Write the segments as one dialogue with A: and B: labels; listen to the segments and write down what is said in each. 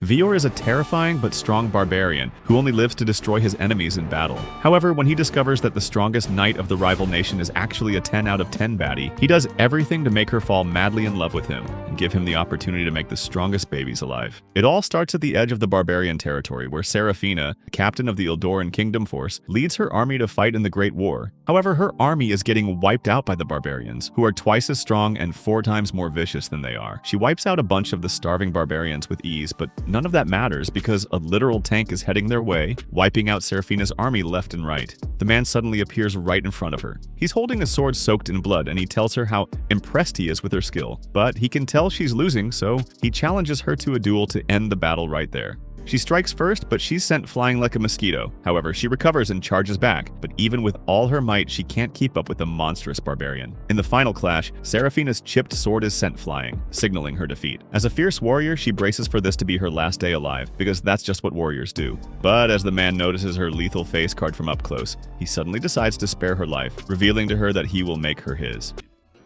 A: Vior is a terrifying but strong barbarian who only lives to destroy his enemies in battle. However, when he discovers that the strongest knight of the rival nation is actually a 10 out of 10 baddie, he does everything to make her fall madly in love with him and give him the opportunity to make the strongest babies alive. It all starts at the edge of the barbarian territory where Seraphina, captain of the Eldoran Kingdom Force, leads her army to fight in the Great War. However, her army is getting wiped out by the barbarians, who are twice as strong and 4 times more vicious than they are. She wipes out a bunch of the starving barbarians with ease, but none of that matters because a literal tank is heading their way, wiping out Seraphina's army left and right. The man suddenly appears right in front of her. He's holding a sword soaked in blood, and he tells her how impressed he is with her skill. But he can tell she's losing, so he challenges her to a duel to end the battle right there. She strikes first, but she's sent flying like a mosquito. However, she recovers and charges back, but even with all her might, she can't keep up with the monstrous barbarian. In the final clash, Seraphina's chipped sword is sent flying, signaling her defeat. As a fierce warrior, she braces for this to be her last day alive, because that's just what warriors do. But as the man notices her lethal face card from up close, he suddenly decides to spare her life, revealing to her that he will make her his.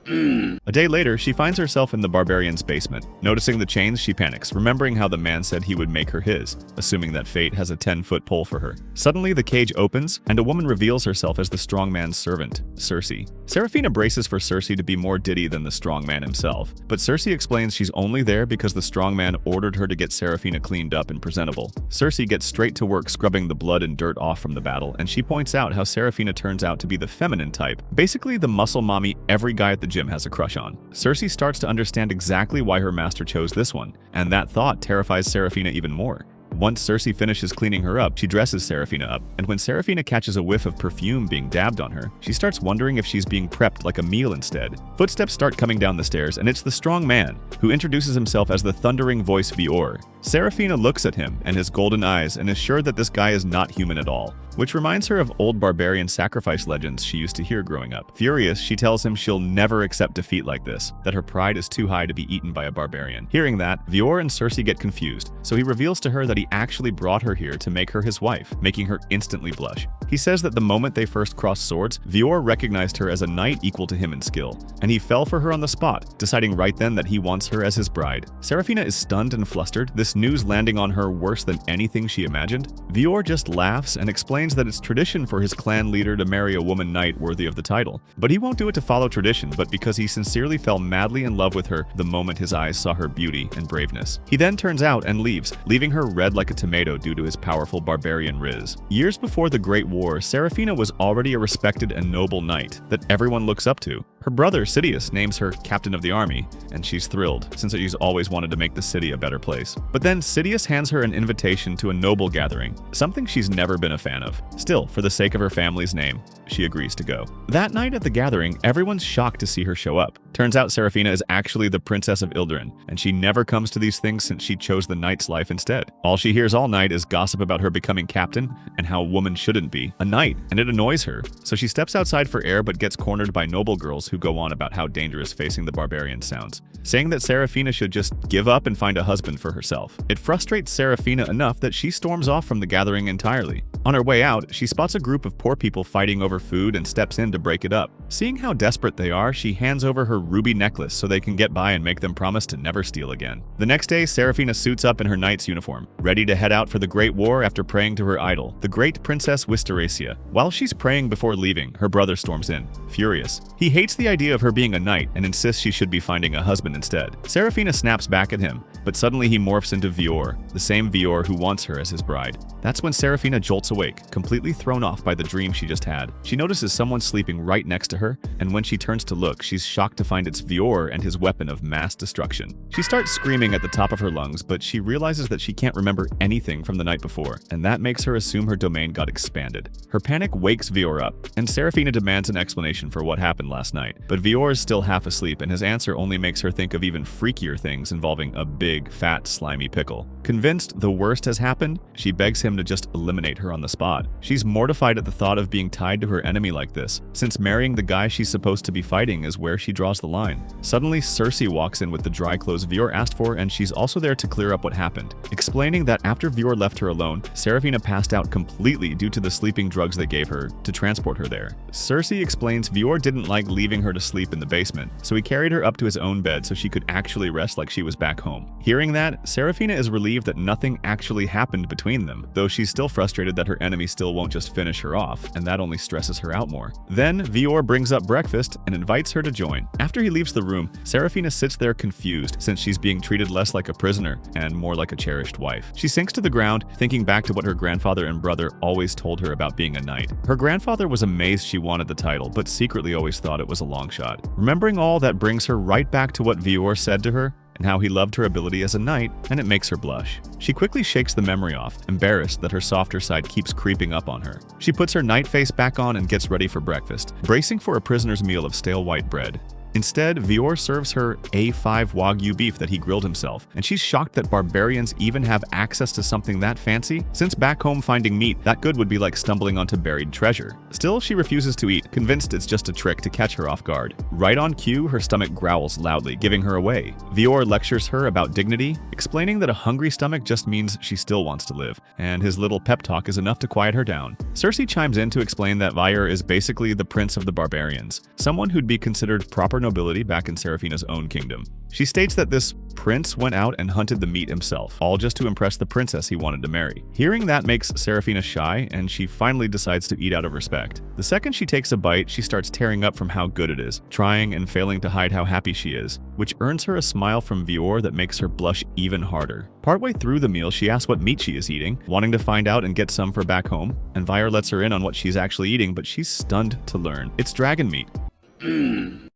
A: A day later, she finds herself in the barbarian's basement. Noticing the chains, she panics, remembering how the man said he would make her his, assuming that fate has a 10-foot pole for her. Suddenly, the cage opens, and a woman reveals herself as the strong man's servant, Circe. Seraphina braces for Circe to be more ditty than the strong man himself, but Circe explains she's only there because the strong man ordered her to get Seraphina cleaned up and presentable. Circe gets straight to work scrubbing the blood and dirt off from the battle, and she points out how Seraphina turns out to be the feminine type, basically the muscle mommy every guy at the gym has a crush on. Circe starts to understand exactly why her master chose this one, and that thought terrifies Seraphina even more. Once Circe finishes cleaning her up, she dresses Seraphina up, and when Seraphina catches a whiff of perfume being dabbed on her, she starts wondering if she's being prepped like a meal instead. Footsteps start coming down the stairs, and it's the strong man, who introduces himself as the thundering voice Vior. Seraphina looks at him and his golden eyes and is sure that this guy is not human at all, which reminds her of old barbarian sacrifice legends she used to hear growing up. Furious, she tells him she'll never accept defeat like this, that her pride is too high to be eaten by a barbarian. Hearing that, Vior and Circe get confused, so he reveals to her that he actually brought her here to make her his wife, making her instantly blush. He says that the moment they first crossed swords, Vior recognized her as a knight equal to him in skill, and he fell for her on the spot, deciding right then that he wants her as his bride. Seraphina is stunned and flustered, this news landing on her worse than anything she imagined. Vior just laughs and explains that it's tradition for his clan leader to marry a woman knight worthy of the title. But he won't do it to follow tradition, but because he sincerely fell madly in love with her the moment his eyes saw her beauty and braveness. He then turns out and leaves, leaving her red like a tomato due to his powerful barbarian riz. Years before the Great War, Seraphina was already a respected and noble knight that everyone looks up to. Her brother, Sidious, names her captain of the army, and she's thrilled, since she's always wanted to make the city a better place. But then Sidious hands her an invitation to a noble gathering, something she's never been a fan of. Still, for the sake of her family's name, she agrees to go. That night at the gathering, everyone's shocked to see her show up. Turns out Seraphina is actually the princess of Ilderin, and she never comes to these things since she chose the knight's life instead. All she hears all night is gossip about her becoming captain and how a woman shouldn't be a knight, and it annoys her. So she steps outside for air but gets cornered by noble girls who go on about how dangerous facing the barbarian sounds, saying that Seraphina should just give up and find a husband for herself. It frustrates Seraphina enough that she storms off from the gathering entirely. On her way out, she spots a group of poor people fighting over food and steps in to break it up. Seeing how desperate they are, she hands over her ruby necklace so they can get by and make them promise to never steal again. The next day, Seraphina suits up in her knight's uniform, ready to head out for the Great War after praying to her idol, the great Princess Wistaracia. While she's praying before leaving, her brother storms in, furious. He hates the idea of her being a knight and insists she should be finding a husband instead. Seraphina snaps back at him, but suddenly he morphs into Vior, the same Vior who wants her as his bride. That's when Seraphina jolts awake, completely thrown off by the dream she just had. She notices someone sleeping right next to her, and when she turns to look, she's shocked to find it's Vior and his weapon of mass destruction. She starts screaming at the top of her lungs, but she realizes that she can't remember anything from the night before, and that makes her assume her domain got expanded. Her panic wakes Vior up, and Seraphina demands an explanation for what happened last night. But Vior is still half asleep, and his answer only makes her think of even freakier things involving a big, fat, slimy pickle. Convinced the worst has happened, she begs him to just eliminate her on the spot. She's mortified at the thought of being tied to her enemy like this, since marrying the guy she's supposed to be fighting is where she draws the line. Suddenly, Circe walks in with the dry clothes Vior asked for, and she's also there to clear up what happened, explaining that after Vior left her alone, Seraphina passed out completely due to the sleeping drugs they gave her to transport her there. Circe explains Vior didn't like leaving her to sleep in the basement, so he carried her up to his own bed so she could actually rest like she was back home. Hearing that, Seraphina is relieved believe that nothing actually happened between them, though she's still frustrated that her enemy still won't just finish her off, and that only stresses her out more. Then, Vior brings up breakfast and invites her to join. After he leaves the room, Serafina sits there confused since she's being treated less like a prisoner and more like a cherished wife. She sinks to the ground, thinking back to what her grandfather and brother always told her about being a knight. Her grandfather was amazed she wanted the title, but secretly always thought it was a long shot. Remembering all that brings her right back to what Vior said to her, and how he loved her ability as a knight, and it makes her blush. She quickly shakes the memory off, embarrassed that her softer side keeps creeping up on her. She puts her knight face back on and gets ready for breakfast, bracing for a prisoner's meal of stale white bread. Instead, Vior serves her A5 Wagyu beef that he grilled himself, and she's shocked that barbarians even have access to something that fancy, since back home finding meat that good would be like stumbling onto buried treasure. Still, she refuses to eat, convinced it's just a trick to catch her off guard. Right on cue, her stomach growls loudly, giving her away. Vior lectures her about dignity, explaining that a hungry stomach just means she still wants to live, and his little pep talk is enough to quiet her down. Cersei chimes in to explain that Vior is basically the prince of the barbarians, someone who'd be considered proper nobility back in Serafina's own kingdom. She states that this prince went out and hunted the meat himself, all just to impress the princess he wanted to marry. Hearing that makes Serafina shy, and she finally decides to eat out of respect. The second she takes a bite, she starts tearing up from how good it is, trying and failing to hide how happy she is, which earns her a smile from Vior that makes her blush even harder. Partway through the meal, she asks what meat she is eating, wanting to find out and get some for back home, and Vior lets her in on what she's actually eating, but she's stunned to learn. It's dragon meat.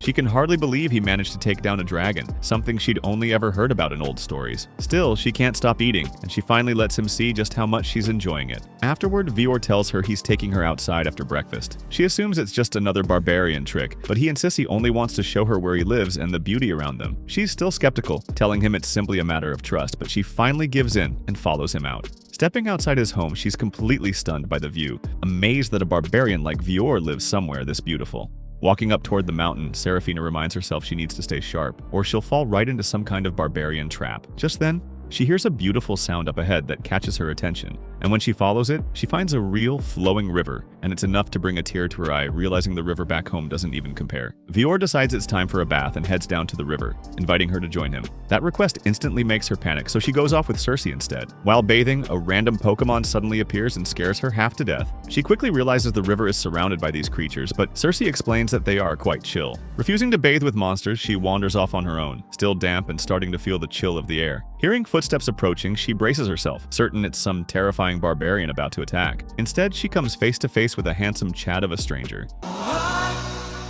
A: She can hardly believe he managed to take down a dragon, something she'd only ever heard about in old stories. Still, she can't stop eating, and she finally lets him see just how much she's enjoying it. Afterward, Vior tells her he's taking her outside after breakfast. She assumes it's just another barbarian trick, but he insists he only wants to show her where he lives and the beauty around them. She's still skeptical, telling him it's simply a matter of trust, but she finally gives in and follows him out. Stepping outside his home, she's completely stunned by the view, amazed that a barbarian like Vior lives somewhere this beautiful. Walking up toward the mountain, Serafina reminds herself she needs to stay sharp, or she'll fall right into some kind of barbarian trap. Just then, she hears a beautiful sound up ahead that catches her attention, and when she follows it, she finds a real flowing river, and it's enough to bring a tear to her eye, realizing the river back home doesn't even compare. Vior decides it's time for a bath and heads down to the river, inviting her to join him. That request instantly makes her panic, so she goes off with Cersei instead. While bathing, a random Pokemon suddenly appears and scares her half to death. She quickly realizes the river is surrounded by these creatures, but Cersei explains that they are quite chill. Refusing to bathe with monsters, she wanders off on her own, still damp and starting to feel the chill of the air. Hearing footsteps approaching, she braces herself, certain it's some terrifying barbarian about to attack. Instead, she comes face to face with a handsome Chad of a stranger.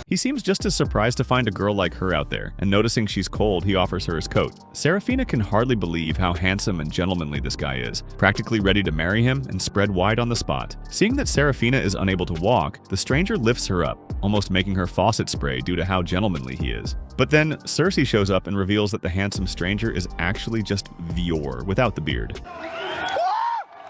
A: He seems just as surprised to find a girl like her out there, and noticing she's cold, he offers her his coat. Serafina can hardly believe how handsome and gentlemanly this guy is, practically ready to marry him and spread wide on the spot. Seeing that Serafina is unable to walk, the stranger lifts her up, almost making her faucet spray due to how gentlemanly he is. But then Cersei shows up and reveals that the handsome stranger is actually just Vior without the beard.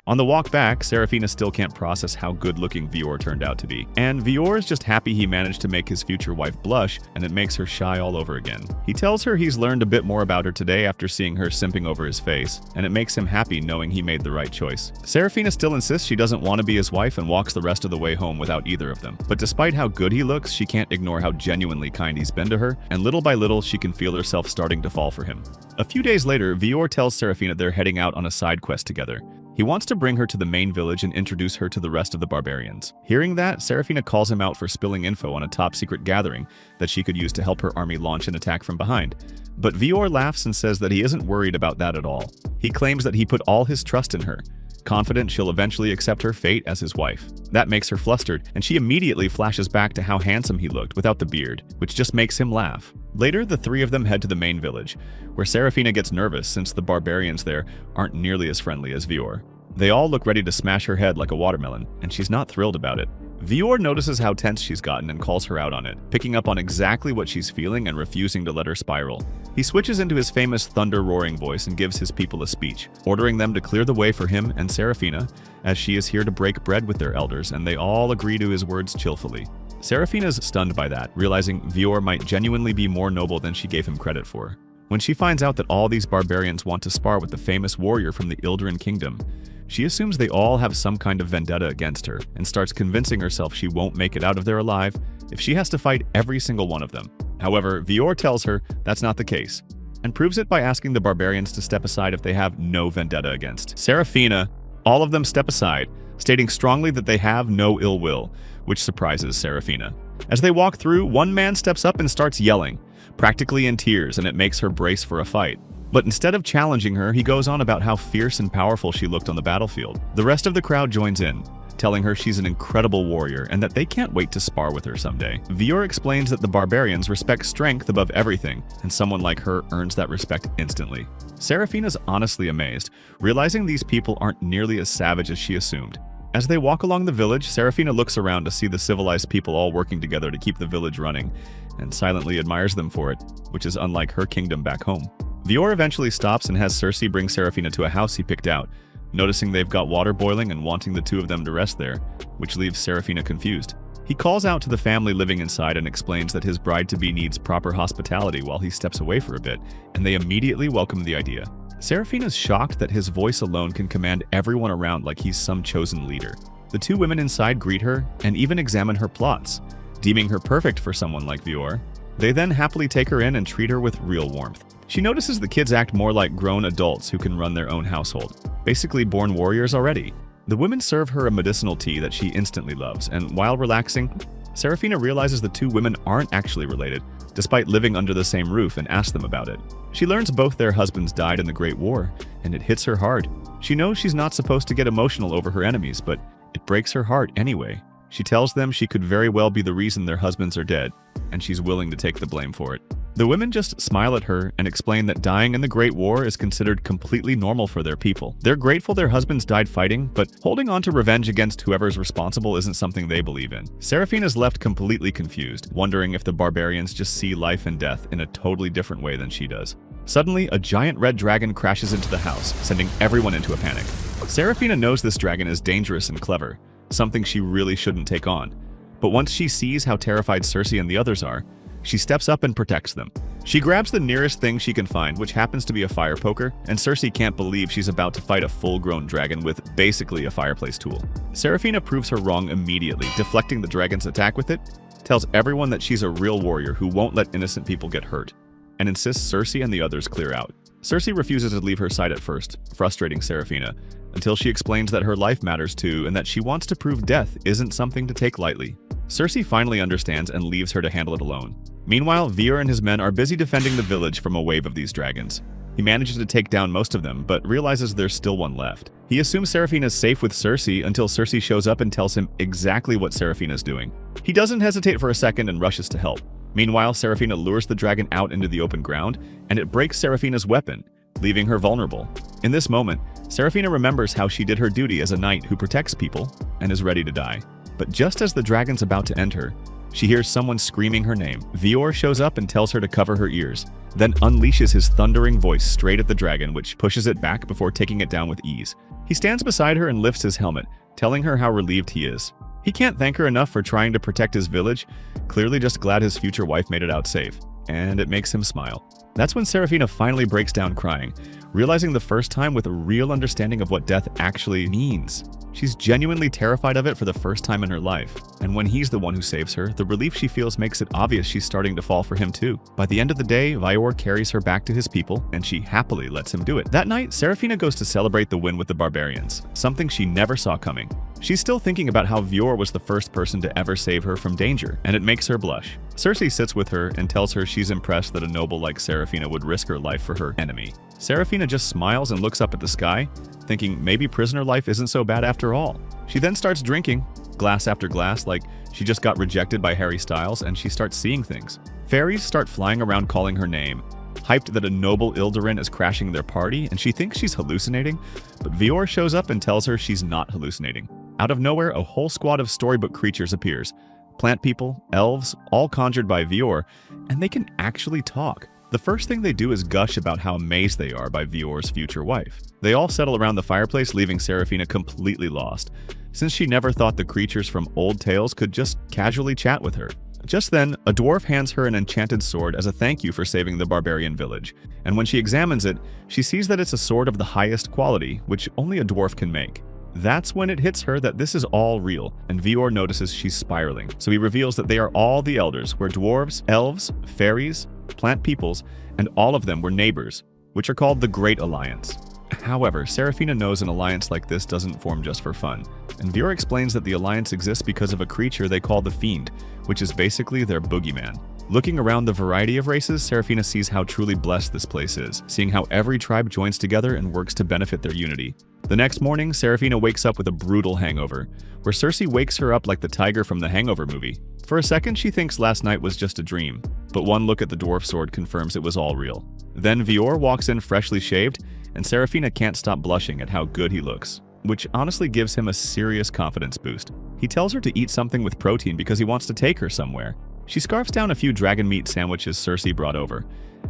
A: On the walk back, Serafina still can't process how good-looking Vior turned out to be, and Vior is just happy he managed to make his future wife blush, and it makes her shy all over again. He tells her he's learned a bit more about her today after seeing her simping over his face, and it makes him happy knowing he made the right choice. Serafina still insists she doesn't want to be his wife and walks the rest of the way home without either of them. But despite how good he looks, she can't ignore how genuinely kind he's been to her, and little by little she can feel herself starting to fall for him. A few days later, Vior tells Serafina they're heading out on a side quest together. He wants to bring her to the main village and introduce her to the rest of the barbarians. Hearing that, Serafina calls him out for spilling info on a top-secret gathering that she could use to help her army launch an attack from behind. But Vior laughs and says that he isn't worried about that at all. He claims that he put all his trust in her, confident she'll eventually accept her fate as his wife. That makes her flustered, and she immediately flashes back to how handsome he looked without the beard, which just makes him laugh. Later, the three of them head to the main village, where Serafina gets nervous since the barbarians there aren't nearly as friendly as Vior. They all look ready to smash her head like a watermelon, and she's not thrilled about it. Vior notices how tense she's gotten and calls her out on it, picking up on exactly what she's feeling and refusing to let her spiral. He switches into his famous thunder-roaring voice and gives his people a speech, ordering them to clear the way for him and Serafina, as she is here to break bread with their elders, and they all agree to his words cheerfully. Serafina's stunned by that, realizing Vior might genuinely be more noble than she gave him credit for. When she finds out that all these barbarians want to spar with the famous warrior from the Ilderan kingdom, she assumes they all have some kind of vendetta against her and starts convincing herself she won't make it out of there alive if she has to fight every single one of them. However, Vior tells her that's not the case. and proves it by asking the barbarians to step aside if they have no vendetta against Seraphina. All of them step aside, stating strongly that they have no ill will, which surprises Seraphina. As they walk through, one man steps up and starts yelling, practically in tears, and it makes her brace for a fight. But instead of challenging her, he goes on about how fierce and powerful she looked on the battlefield. The rest of the crowd joins in, telling her she's an incredible warrior and that they can't wait to spar with her someday. Vior explains that the barbarians respect strength above everything, and someone like her earns that respect instantly. Seraphina's honestly amazed, realizing these people aren't nearly as savage as she assumed. As they walk along the village, Seraphina looks around to see the civilized people all working together to keep the village running, and silently admires them for it, which is unlike her kingdom back home. Vior eventually stops and has Cersei bring Seraphina to a house he picked out, noticing they've got water boiling and wanting the two of them to rest there, which leaves Seraphina confused. He calls out to the family living inside and explains that his bride-to-be needs proper hospitality while he steps away for a bit, and they immediately welcome the idea. Seraphina's shocked that his voice alone can command everyone around like he's some chosen leader. The two women inside greet her and even examine her plots, deeming her perfect for someone like Vior. They then happily take her in and treat her with real warmth. She notices the kids act more like grown adults who can run their own household, basically born warriors already. The women serve her a medicinal tea that she instantly loves, and while relaxing, Seraphina realizes the two women aren't actually related, despite living under the same roof, and asks them about it. She learns both their husbands died in the Great War, and it hits her hard. She knows she's not supposed to get emotional over her enemies, but it breaks her heart anyway. She tells them she could very well be the reason their husbands are dead, and she's willing to take the blame for it. The women just smile at her and explain that dying in the Great War is considered completely normal for their people. They're grateful their husbands died fighting, but holding on to revenge against whoever's responsible isn't something they believe in. Seraphina's left completely confused, wondering if the barbarians just see life and death in a totally different way than she does. Suddenly, a giant red dragon crashes into the house, sending everyone into a panic. Seraphina knows this dragon is dangerous and clever, something she really shouldn't take on. But once she sees how terrified Cersei and the others are, she steps up and protects them. She grabs the nearest thing she can find, which happens to be a fire poker, and Cersei can't believe she's about to fight a full-grown dragon with basically a fireplace tool. Seraphina proves her wrong immediately, deflecting the dragon's attack with it, tells everyone that she's a real warrior who won't let innocent people get hurt, and insists Cersei and the others clear out. Cersei refuses to leave her side at first, frustrating Seraphina, until she explains that her life matters too and that she wants to prove death isn't something to take lightly. Cersei finally understands and leaves her to handle it alone. Meanwhile, Vior and his men are busy defending the village from a wave of these dragons. He manages to take down most of them, but realizes there's still one left. He assumes Seraphina's safe with Cersei until Cersei shows up and tells him exactly what Seraphina's doing. He doesn't hesitate for a second and rushes to help. Meanwhile, Seraphina lures the dragon out into the open ground, and it breaks Seraphina's weapon, leaving her vulnerable. In this moment, Seraphina remembers how she did her duty as a knight who protects people and is ready to die. But just as the dragon's about to end her, she hears someone screaming her name. Vior shows up and tells her to cover her ears, then unleashes his thundering voice straight at the dragon, which pushes it back before taking it down with ease. He stands beside her and lifts his helmet, telling her how relieved he is. He can't thank her enough for trying to protect his village, clearly just glad his future wife made it out safe, and it makes him smile. That's when Seraphina finally breaks down crying, realizing the first time with a real understanding of what death actually means. She's genuinely terrified of it for the first time in her life, and when he's the one who saves her, the relief she feels makes it obvious she's starting to fall for him too. By the end of the day, Vior carries her back to his people, and she happily lets him do it. That night, Seraphina goes to celebrate the win with the barbarians, something she never saw coming. She's still thinking about how Vior was the first person to ever save her from danger, and it makes her blush. Cersei sits with her and tells her she's impressed that a noble like Seraphina would risk her life for her enemy. Seraphina just smiles and looks up at the sky, thinking maybe prisoner life isn't so bad after all. She then starts drinking, glass after glass, like she just got rejected by Harry Styles, and she starts seeing things. Fairies start flying around calling her name, hyped that a noble Ilderin is crashing their party, and she thinks she's hallucinating, but Vior shows up and tells her she's not hallucinating. Out of nowhere, a whole squad of storybook creatures appears. Plant people, elves, all conjured by Vior, and they can actually talk. The first thing they do is gush about how amazed they are by Vior's future wife. They all settle around the fireplace, leaving Seraphina completely lost, since she never thought the creatures from old tales could just casually chat with her. Just then, a dwarf hands her an enchanted sword as a thank you for saving the barbarian village, and when she examines it, she sees that it's a sword of the highest quality, which only a dwarf can make. That's when it hits her that this is all real, and Vior notices she's spiraling, so he reveals that they are all the elders, where dwarves, elves, fairies, plant peoples, and all of them were neighbors, which are called the Great Alliance. However, Serafina knows an alliance like this doesn't form just for fun, and Vior explains that the alliance exists because of a creature they call the Fiend, which is basically their boogeyman. Looking around the variety of races, Serafina sees how truly blessed this place is, seeing how every tribe joins together and works to benefit their unity. The next morning, Serafina wakes up with a brutal hangover, where Cersei wakes her up like the tiger from the Hangover movie. For a second, she thinks last night was just a dream, but one look at the dwarf sword confirms it was all real. Then Vior walks in freshly shaved, and Serafina can't stop blushing at how good he looks, which honestly gives him a serious confidence boost. He tells her to eat something with protein because he wants to take her somewhere. She scarfs down a few dragon meat sandwiches Cersei brought over,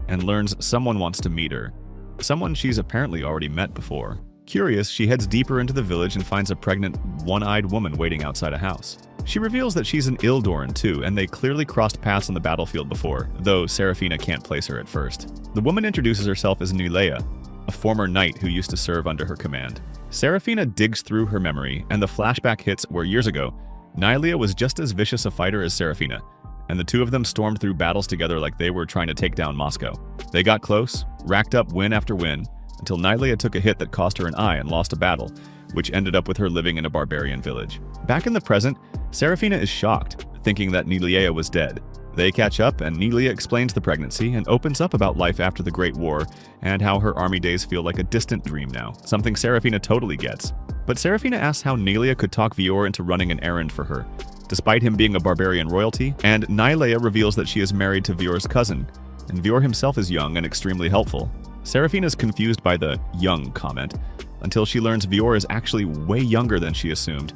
A: and learns someone wants to meet her. Someone she's apparently already met before. Curious, she heads deeper into the village and finds a pregnant, one-eyed woman waiting outside a house. She reveals that she's an Ildoran too, and they clearly crossed paths on the battlefield before, though Serafina can't place her at first. The woman introduces herself as Nylea, a former knight who used to serve under her command. Serafina digs through her memory, and the flashback hits where years ago, Nylea was just as vicious a fighter as Serafina, and the two of them stormed through battles together like they were trying to take down Moscow. They got close, racked up win after win, until Nylea took a hit that cost her an eye and lost a battle, which ended up with her living in a barbarian village. Back in the present, Serafina is shocked, thinking that Nylea was dead. They catch up, and Nylea explains the pregnancy and opens up about life after the Great War and how her army days feel like a distant dream now, something Serafina totally gets. But Serafina asks how Nylea could talk Vior into running an errand for her, despite him being a barbarian royalty, and Nylea reveals that she is married to Vior's cousin, and Vior himself is young and extremely helpful. Serafina is confused by the young comment, until she learns Vior is actually way younger than she assumed,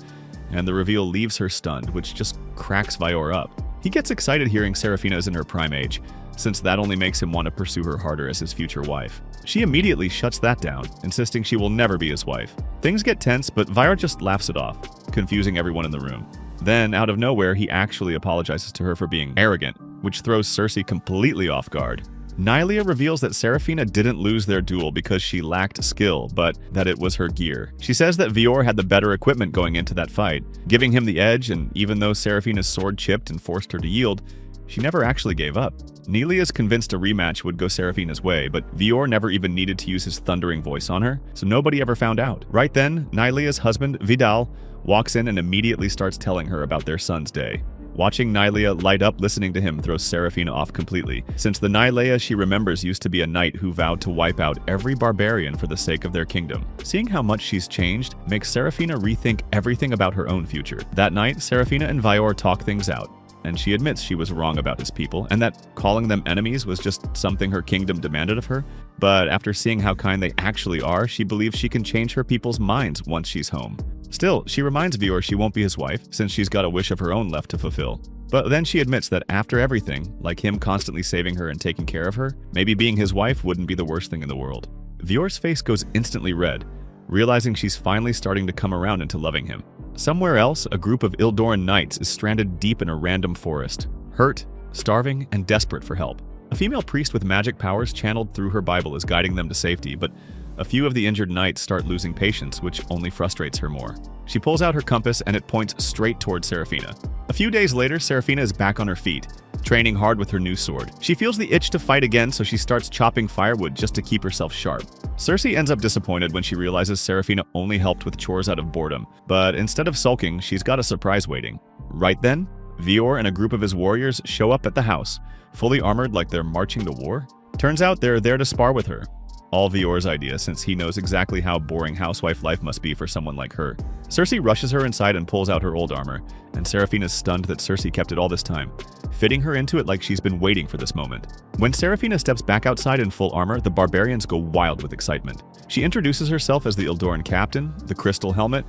A: and the reveal leaves her stunned, which just cracks Vior up. He gets excited hearing Serafina is in her prime age, since that only makes him want to pursue her harder as his future wife. She immediately shuts that down, insisting she will never be his wife. Things get tense, but Vior just laughs it off, confusing everyone in the room. Then, out of nowhere, he actually apologizes to her for being arrogant, which throws Cersei completely off guard. Nylea reveals that Serafina didn't lose their duel because she lacked skill, but that it was her gear. She says that Vior had the better equipment going into that fight, giving him the edge, and even though Serafina's sword chipped and forced her to yield, she never actually gave up. Nylea is convinced a rematch would go Serafina's way, but Vior never even needed to use his thundering voice on her, so nobody ever found out. Right then, Nylea's husband, Vidal, walks in and immediately starts telling her about their son's day. Watching Nylea light up listening to him throws Serafina off completely, since the Nylea she remembers used to be a knight who vowed to wipe out every barbarian for the sake of their kingdom. Seeing how much she's changed makes Serafina rethink everything about her own future. That night, Serafina and Vior talk things out, and she admits she was wrong about his people, and that calling them enemies was just something her kingdom demanded of her. But after seeing how kind they actually are, she believes she can change her people's minds once she's home. Still, she reminds Vior she won't be his wife, since she's got a wish of her own left to fulfill. But then she admits that after everything, like him constantly saving her and taking care of her, maybe being his wife wouldn't be the worst thing in the world. Vior's face goes instantly red, realizing she's finally starting to come around into loving him. Somewhere else, a group of Ildoran knights is stranded deep in a random forest, hurt, starving, and desperate for help. A female priest with magic powers channeled through her Bible is guiding them to safety, but a few of the injured knights start losing patience, which only frustrates her more. She pulls out her compass and it points straight towards Serafina. A few days later, Serafina is back on her feet, training hard with her new sword. She feels the itch to fight again, so she starts chopping firewood just to keep herself sharp. Cersei ends up disappointed when she realizes Serafina only helped with chores out of boredom, but instead of sulking, she's got a surprise waiting. Right then, Vior and a group of his warriors show up at the house, fully armored like they're marching to war. Turns out they're there to spar with her. All Vior's idea, since he knows exactly how boring housewife life must be for someone like her. Cersei rushes her inside and pulls out her old armor, and Serafina's stunned that Cersei kept it all this time, fitting her into it like she's been waiting for this moment. When Serafina steps back outside in full armor, the barbarians go wild with excitement. She introduces herself as the Ildoran captain, the crystal helmet,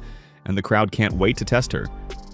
A: and the crowd can't wait to test her,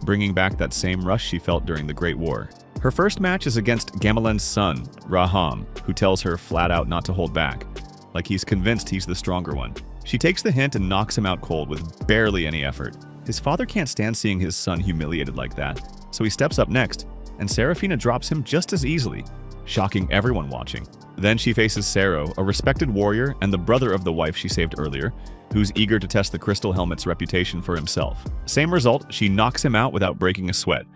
A: bringing back that same rush she felt during the Great War. Her first match is against Gamelen's son, Raham, who tells her flat out not to hold back, like he's convinced he's the stronger one. She takes the hint and knocks him out cold with barely any effort. His father can't stand seeing his son humiliated like that, so he steps up next, and Serafina drops him just as easily, shocking everyone watching. Then she faces Sero, a respected warrior and the brother of the wife she saved earlier, who's eager to test the crystal helmet's reputation for himself. Same result, she knocks him out without breaking a sweat,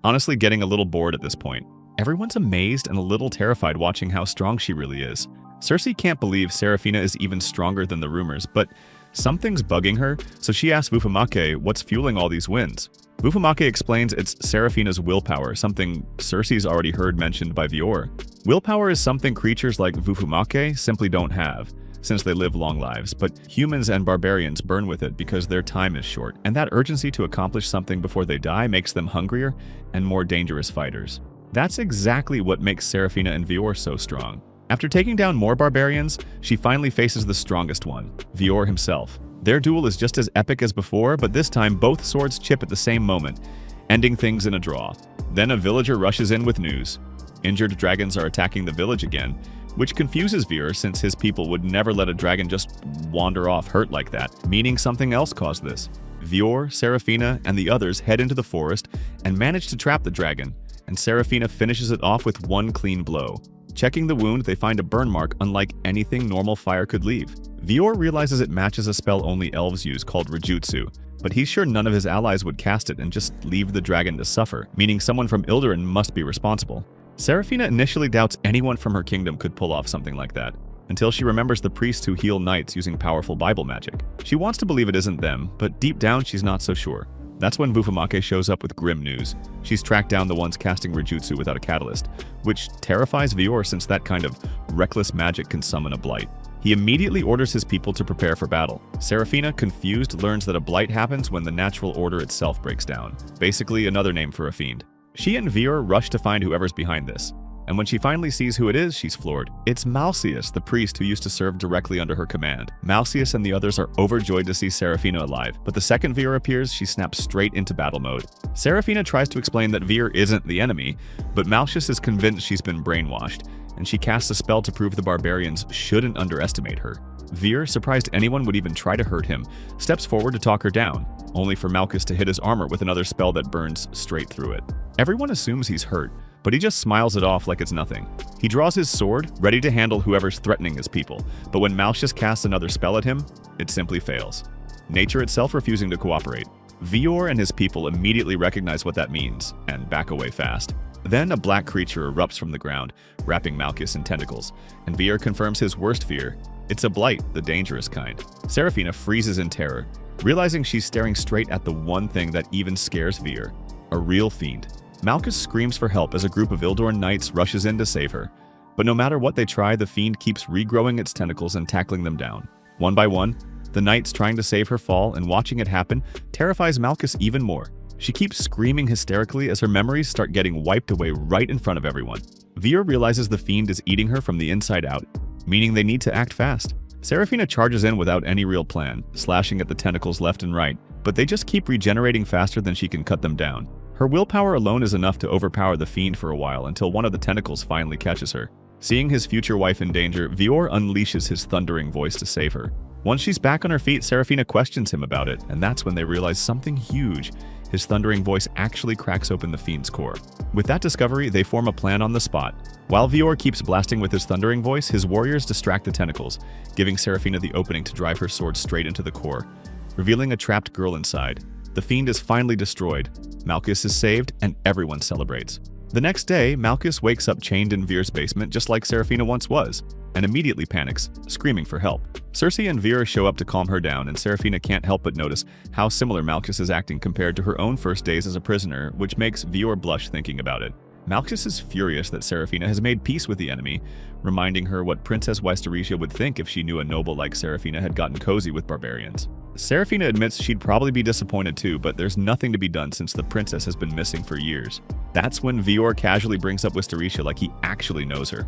A: honestly getting a little bored at this point. Everyone's amazed and a little terrified watching how strong she really is. Cersei can't believe Serafina is even stronger than the rumors, but something's bugging her, so she asks Vufamake what's fueling all these wins. Vufamake explains it's Serafina's willpower, something Cersei's already heard mentioned by Vior. Willpower is something creatures like Vufamake simply don't have, since they live long lives, but humans and barbarians burn with it because their time is short, and that urgency to accomplish something before they die makes them hungrier and more dangerous fighters. That's exactly what makes Serafina and Vior so strong. After taking down more barbarians, she finally faces the strongest one, Vior himself. Their duel is just as epic as before, but this time both swords chip at the same moment, ending things in a draw. Then a villager rushes in with news. Injured dragons are attacking the village again, which confuses Vior since his people would never let a dragon just wander off hurt like that, meaning something else caused this. Vior, Serafina, and the others head into the forest and manage to trap the dragon, and Serafina finishes it off with one clean blow. Checking the wound, they find a burn mark unlike anything normal fire could leave. Vior realizes it matches a spell only elves use called Rejutsu, but he's sure none of his allies would cast it and just leave the dragon to suffer, meaning someone from Ilderin must be responsible. Serafina initially doubts anyone from her kingdom could pull off something like that, until she remembers the priests who heal knights using powerful Bible magic. She wants to believe it isn't them, but deep down she's not so sure. That's when Vufamake shows up with grim news. She's tracked down the ones casting Rejutsu without a catalyst, which terrifies Vior since that kind of reckless magic can summon a blight. He immediately orders his people to prepare for battle. Serafina, confused, learns that a blight happens when the natural order itself breaks down, basically another name for a fiend. She and Vior rush to find whoever's behind this, and when she finally sees who it is, she's floored. It's Malseus, the priest who used to serve directly under her command. Malseus and the others are overjoyed to see Serafina alive, but the second Vior appears, she snaps straight into battle mode. Serafina tries to explain that Vior isn't the enemy, but Malseus is convinced she's been brainwashed, and she casts a spell to prove the barbarians shouldn't underestimate her. Vior, surprised anyone would even try to hurt him, steps forward to talk her down, only for Malchus to hit his armor with another spell that burns straight through it. Everyone assumes he's hurt, but he just smiles it off like it's nothing. He draws his sword, ready to handle whoever's threatening his people, but when Malchus casts another spell at him, it simply fails. Nature itself refusing to cooperate. Vior and his people immediately recognize what that means, and back away fast. Then a black creature erupts from the ground, wrapping Malchus in tentacles, and Vior confirms his worst fear. It's a blight, the dangerous kind. Serafina freezes in terror, realizing she's staring straight at the one thing that even scares Vior, a real fiend. Malchus screams for help as a group of Ildoran knights rushes in to save her. But no matter what they try, the fiend keeps regrowing its tentacles and tackling them down. One by one, the knights trying to save her fall, and watching it happen terrifies Malchus even more. She keeps screaming hysterically as her memories start getting wiped away right in front of everyone. Vior realizes the fiend is eating her from the inside out, meaning they need to act fast. Serafina charges in without any real plan, slashing at the tentacles left and right, but they just keep regenerating faster than she can cut them down. Her willpower alone is enough to overpower the fiend for a while until one of the tentacles finally catches her. Seeing his future wife in danger, Vior unleashes his thundering voice to save her. Once she's back on her feet, Serafina questions him about it, and that's when they realize something huge. His thundering voice actually cracks open the fiend's core. With that discovery, they form a plan on the spot. While Vior keeps blasting with his thundering voice, his warriors distract the tentacles, giving Serafina the opening to drive her sword straight into the core, revealing a trapped girl inside. The fiend is finally destroyed, Malchus is saved, and everyone celebrates. The next day, Malchus wakes up chained in Vir's basement just like Serafina once was, and immediately panics, screaming for help. Cersei and Vir show up to calm her down, and Serafina can't help but notice how similar Malchus is acting compared to her own first days as a prisoner, which makes Vior blush thinking about it. Malchus is furious that Serafina has made peace with the enemy, reminding her what Princess Wysteresia would think if she knew a noble like Serafina had gotten cozy with barbarians. Serafina admits she'd probably be disappointed too, but there's nothing to be done since the princess has been missing for years. That's when Vior casually brings up Wysteresia like he actually knows her,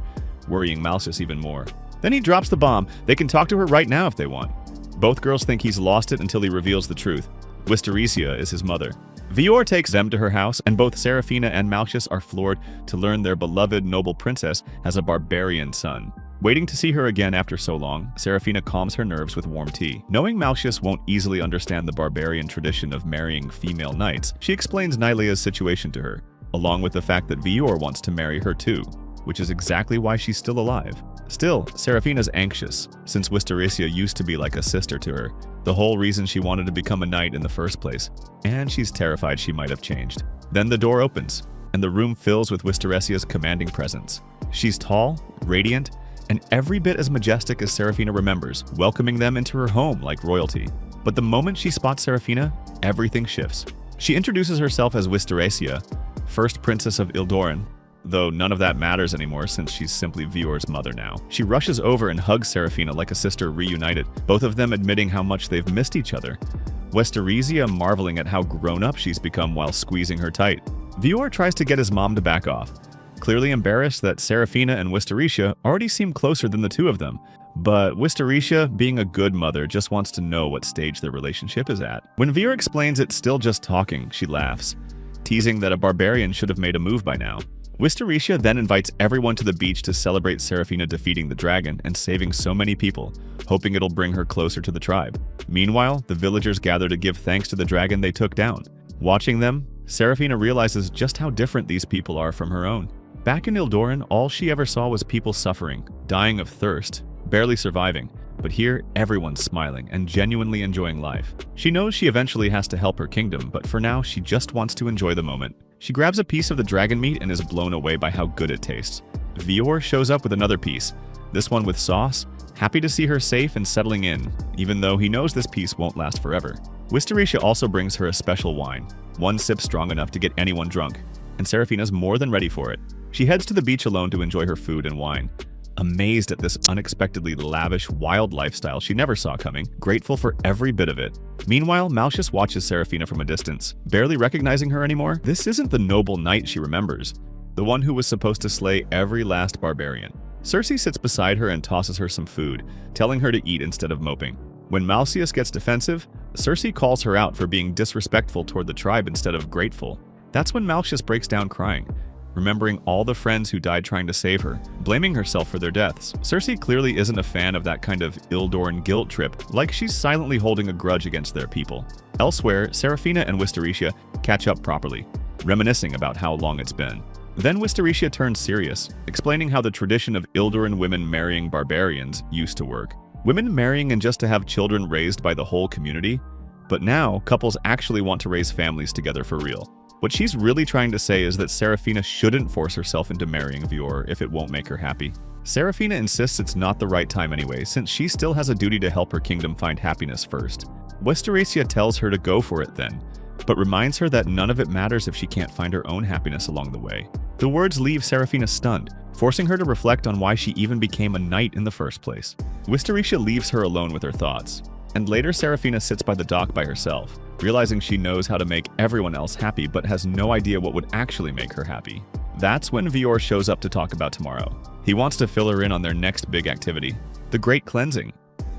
A: worrying Malchus even more. Then he drops the bomb. They can talk to her right now if they want. Both girls think he's lost it until he reveals the truth. Wysteresia is his mother. Vior takes them to her house, and both Serafina and Malchus are floored to learn their beloved noble princess has a barbarian son. Waiting to see her again after so long, Serafina calms her nerves with warm tea. Knowing Malchus won't easily understand the barbarian tradition of marrying female knights, she explains Nylea's situation to her, along with the fact that Vior wants to marry her too, which is exactly why she's still alive. Still, Serafina's anxious, since Wysteresia used to be like a sister to her, the whole reason she wanted to become a knight in the first place, and she's terrified she might have changed. Then the door opens. and the room fills with Wisteresia's commanding presence. She's tall, radiant, and every bit as majestic as Serafina remembers, welcoming them into her home like royalty. But the moment she spots Serafina, everything shifts. She introduces herself as Wisteresia, first princess of Ildoran, though none of that matters anymore since she's simply Vior's mother now. She rushes over and hugs Serafina like a sister reunited, both of them admitting how much they've missed each other. Wisteresia marveling at how grown-up she's become while squeezing her tight. Vior tries to get his mom to back off, clearly embarrassed that Serafina and Wisteresia already seem closer than the two of them. But Wisteresia, being a good mother, just wants to know what stage their relationship is at. When Vior explains it's still just talking, she laughs, teasing that a barbarian should have made a move by now. Wisteresia then invites everyone to the beach to celebrate Serafina defeating the dragon and saving so many people, hoping it'll bring her closer to the tribe. Meanwhile, the villagers gather to give thanks to the dragon they took down. Watching them, Serafina realizes just how different these people are from her own. Back in Ildoran, all she ever saw was people suffering, dying of thirst, barely surviving. But here, everyone's smiling and genuinely enjoying life. She knows she eventually has to help her kingdom, but for now, she just wants to enjoy the moment. She grabs a piece of the dragon meat and is blown away by how good it tastes. Vior shows up with another piece, this one with sauce, happy to see her safe and settling in, even though he knows this piece won't last forever. Wisteresia also brings her a special wine, one sip strong enough to get anyone drunk, and Serafina's more than ready for it. She heads to the beach alone to enjoy her food and wine, amazed at this unexpectedly lavish, wild lifestyle she never saw coming, grateful for every bit of it. Meanwhile, Malchus watches Serafina from a distance, barely recognizing her anymore. This isn't the noble knight she remembers, the one who was supposed to slay every last barbarian. Cersei sits beside her and tosses her some food, telling her to eat instead of moping. When Malcius gets defensive, Cersei calls her out for being disrespectful toward the tribe instead of grateful. That's when Malchus breaks down crying, remembering all the friends who died trying to save her, blaming herself for their deaths. Cersei clearly isn't a fan of that kind of Ildoran guilt trip, like she's silently holding a grudge against their people. Elsewhere, Serafina and Wisteresia catch up properly, reminiscing about how long it's been. Then Wisteresia turns serious, explaining how the tradition of Ildoran women marrying barbarians used to work. Women marrying and just to have children raised by the whole community, but now couples actually want to raise families together for real. What she's really trying to say is that Serafina shouldn't force herself into marrying Vior if it won't make her happy. Serafina insists it's not the right time anyway, since she still has a duty to help her kingdom find happiness first. Wisteresia tells her to go for it then, but reminds her that none of it matters if she can't find her own happiness along the way. The words leave Serafina stunned, forcing her to reflect on why she even became a knight in the first place. Wisteresia leaves her alone with her thoughts, and later Serafina sits by the dock by herself, realizing she knows how to make everyone else happy but has no idea what would actually make her happy. That's when Vior shows up to talk about tomorrow. He wants to fill her in on their next big activity, the Great Cleansing,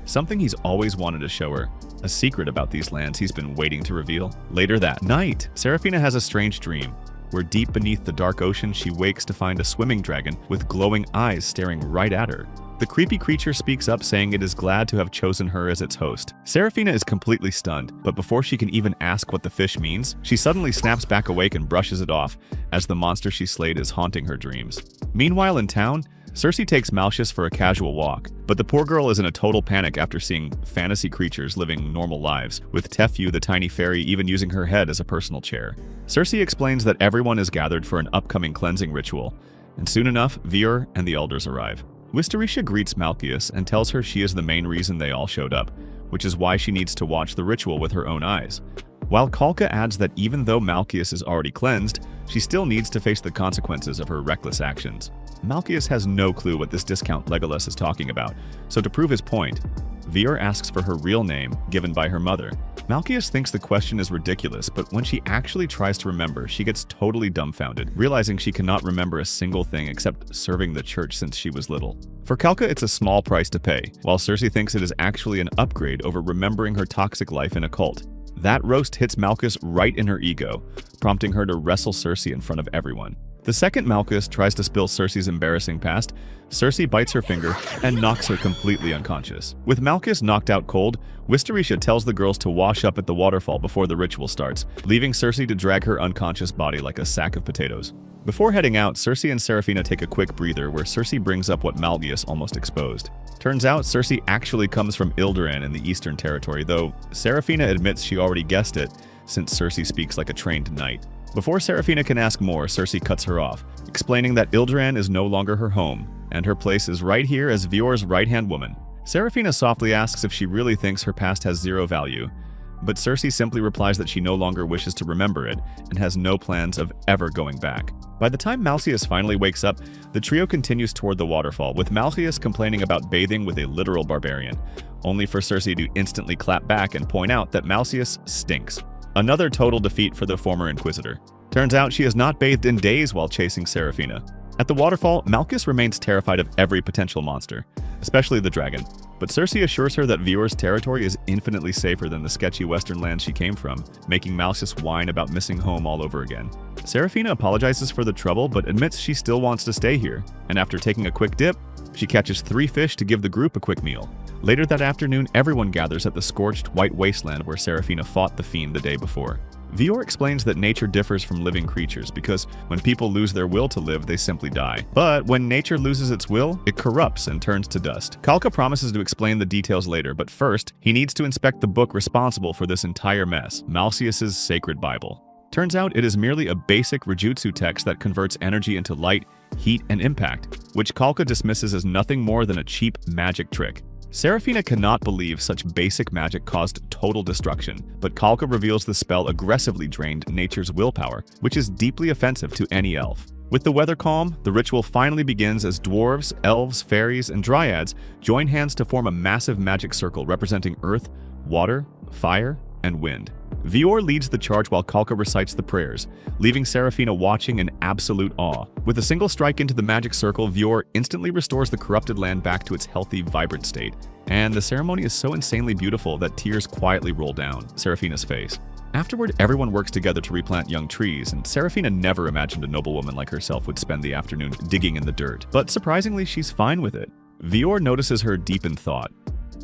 A: something he's always wanted to show her, a secret about these lands he's been waiting to reveal. Later that night, Serafina has a strange dream, where deep beneath the dark ocean she wakes to find a swimming dragon with glowing eyes staring right at her. The creepy creature speaks up saying it is glad to have chosen her as its host. Serafina is completely stunned, but before she can even ask what the fish means, she suddenly snaps back awake and brushes it off, as the monster she slayed is haunting her dreams. Meanwhile in town, Cersei takes Malchus for a casual walk, but the poor girl is in a total panic after seeing fantasy creatures living normal lives, with Tefyu the tiny fairy even using her head as a personal chair. Cersei explains that everyone is gathered for an upcoming cleansing ritual, and soon enough, Vior and the elders arrive. Wisteresia greets Malchus and tells her she is the main reason they all showed up, which is why she needs to watch the ritual with her own eyes. While Kalka adds that even though Malchus is already cleansed, she still needs to face the consequences of her reckless actions. Malchus has no clue what this discount Legolas is talking about, so to prove his point, Vior asks for her real name, given by her mother. Malchus thinks the question is ridiculous, but when she actually tries to remember, she gets totally dumbfounded, realizing she cannot remember a single thing except serving the church since she was little. For Kalka, it's a small price to pay, while Cersei thinks it is actually an upgrade over remembering her toxic life in a cult. That roast hits Malchus right in her ego, prompting her to wrestle Cersei in front of everyone. The second Malchus tries to spill Cersei's embarrassing past, Cersei bites her finger and knocks her completely unconscious. With Malchus knocked out cold, Wisteresia tells the girls to wash up at the waterfall before the ritual starts, leaving Cersei to drag her unconscious body like a sack of potatoes. Before heading out, Cersei and Serafina take a quick breather where Cersei brings up what Malchus almost exposed. Turns out Cersei actually comes from Ildoran in the Eastern Territory, though Serafina admits she already guessed it, since Cersei speaks like a trained knight. Before Seraphina can ask more, Cersei cuts her off, explaining that Ilderan is no longer her home, and her place is right here as Vior's right-hand woman. Seraphina softly asks if she really thinks her past has zero value, but Cersei simply replies that she no longer wishes to remember it and has no plans of ever going back. By the time Malleus finally wakes up, the trio continues toward the waterfall, with Malleus complaining about bathing with a literal barbarian, only for Cersei to instantly clap back and point out that Malleus stinks. Another total defeat for the former Inquisitor. Turns out she has not bathed in days while chasing Seraphina. At the waterfall, Malleus remains terrified of every potential monster, especially the dragon, but Cersei assures her that Vior's territory is infinitely safer than the sketchy western lands she came from, making Malleus whine about missing home all over again. Seraphina apologizes for the trouble, but admits she still wants to stay here, and after taking a quick dip, she catches 3 fish to give the group a quick meal. Later that afternoon, everyone gathers at the scorched white wasteland where Seraphina fought the fiend the day before. Vior explains that nature differs from living creatures because when people lose their will to live, they simply die. But when nature loses its will, it corrupts and turns to dust. Kalka promises to explain the details later, but first, he needs to inspect the book responsible for this entire mess, Malleus's sacred Bible. Turns out it is merely a basic Rejutsu text that converts energy into light, heat, and impact, which Kalka dismisses as nothing more than a cheap magic trick. Seraphina cannot believe such basic magic caused total destruction, but Kalka reveals the spell aggressively drained nature's willpower, which is deeply offensive to any elf. With the weather calm, the ritual finally begins as dwarves, elves, fairies, and dryads join hands to form a massive magic circle representing earth, water, fire, and wind. Vior leads the charge while Kalka recites the prayers, leaving Seraphina watching in absolute awe. With a single strike into the magic circle, Vior instantly restores the corrupted land back to its healthy, vibrant state. And the ceremony is so insanely beautiful that tears quietly roll down Seraphina's face. Afterward, everyone works together to replant young trees, and Seraphina never imagined a noblewoman like herself would spend the afternoon digging in the dirt. But surprisingly, she's fine with it. Vior notices her deep in thought,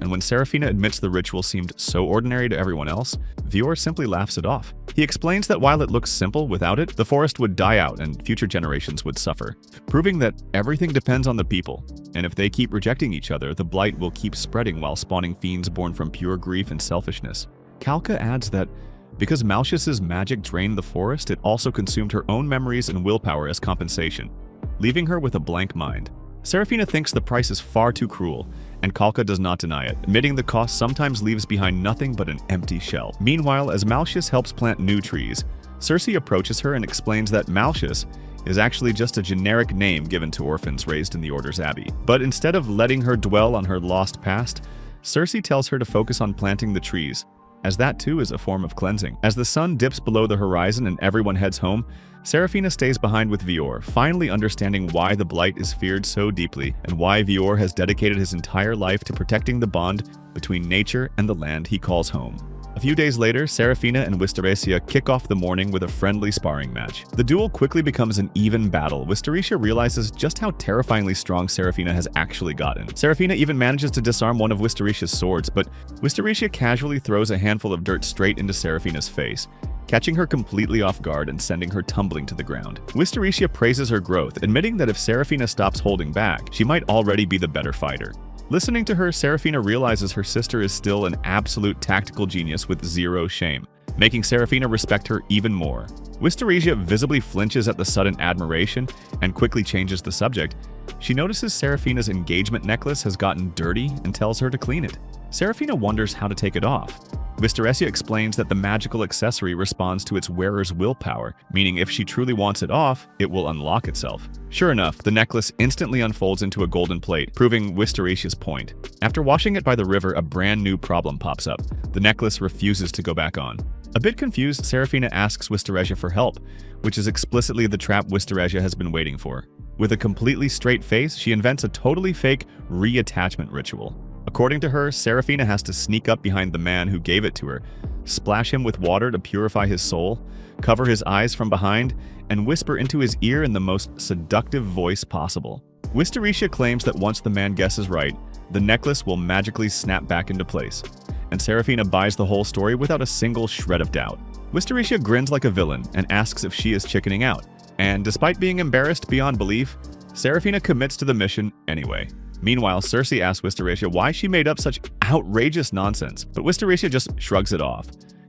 A: and when Seraphina admits the ritual seemed so ordinary to everyone else, Vior simply laughs it off. He explains that while it looks simple without it, the forest would die out and future generations would suffer, proving that everything depends on the people, and if they keep rejecting each other, the blight will keep spreading while spawning fiends born from pure grief and selfishness. Kalka adds that because Malleus's magic drained the forest, it also consumed her own memories and willpower as compensation, leaving her with a blank mind. Seraphina thinks the price is far too cruel, and Kalka does not deny it, admitting the cost sometimes leaves behind nothing but an empty shell. Meanwhile, as Malleus helps plant new trees, Cersei approaches her and explains that Malleus is actually just a generic name given to orphans raised in the Order's Abbey. But instead of letting her dwell on her lost past, Cersei tells her to focus on planting the trees, as that too is a form of cleansing. As the sun dips below the horizon and everyone heads home, Seraphina stays behind with Vior, finally understanding why the Blight is feared so deeply and why Vior has dedicated his entire life to protecting the bond between nature and the land he calls home. A few days later, Seraphina and Wisteresia kick off the morning with a friendly sparring match. The duel quickly becomes an even battle. Wisteresia realizes just how terrifyingly strong Seraphina has actually gotten. Seraphina even manages to disarm one of Wisteresia's swords, but Wisteresia casually throws a handful of dirt straight into Seraphina's face, catching her completely off guard and sending her tumbling to the ground. Wisteresia praises her growth, admitting that if Seraphina stops holding back, she might already be the better fighter. Listening to her, Seraphina realizes her sister is still an absolute tactical genius with zero shame, making Seraphina respect her even more. Wisteresia visibly flinches at the sudden admiration and quickly changes the subject. She notices Seraphina's engagement necklace has gotten dirty and tells her to clean it. Seraphina wonders how to take it off. Wisteresia explains that the magical accessory responds to its wearer's willpower, meaning if she truly wants it off, it will unlock itself. Sure enough, the necklace instantly unfolds into a golden plate, proving Wisteresia's point. After washing it by the river, a brand new problem pops up. The necklace refuses to go back on. A bit confused, Seraphina asks Wisteresia for help, which is explicitly the trap Wisteresia has been waiting for. With a completely straight face, she invents a totally fake reattachment ritual. According to her, Seraphina has to sneak up behind the man who gave it to her, splash him with water to purify his soul, cover his eyes from behind, and whisper into his ear in the most seductive voice possible. Wisteresia claims that once the man guesses right, the necklace will magically snap back into place, and Seraphina buys the whole story without a single shred of doubt. Wisteresia grins like a villain and asks if she is chickening out, and despite being embarrassed beyond belief, Seraphina commits to the mission anyway. Meanwhile, Cersei asks Wisteresia why she made up such outrageous nonsense, but Wisteresia just shrugs it off,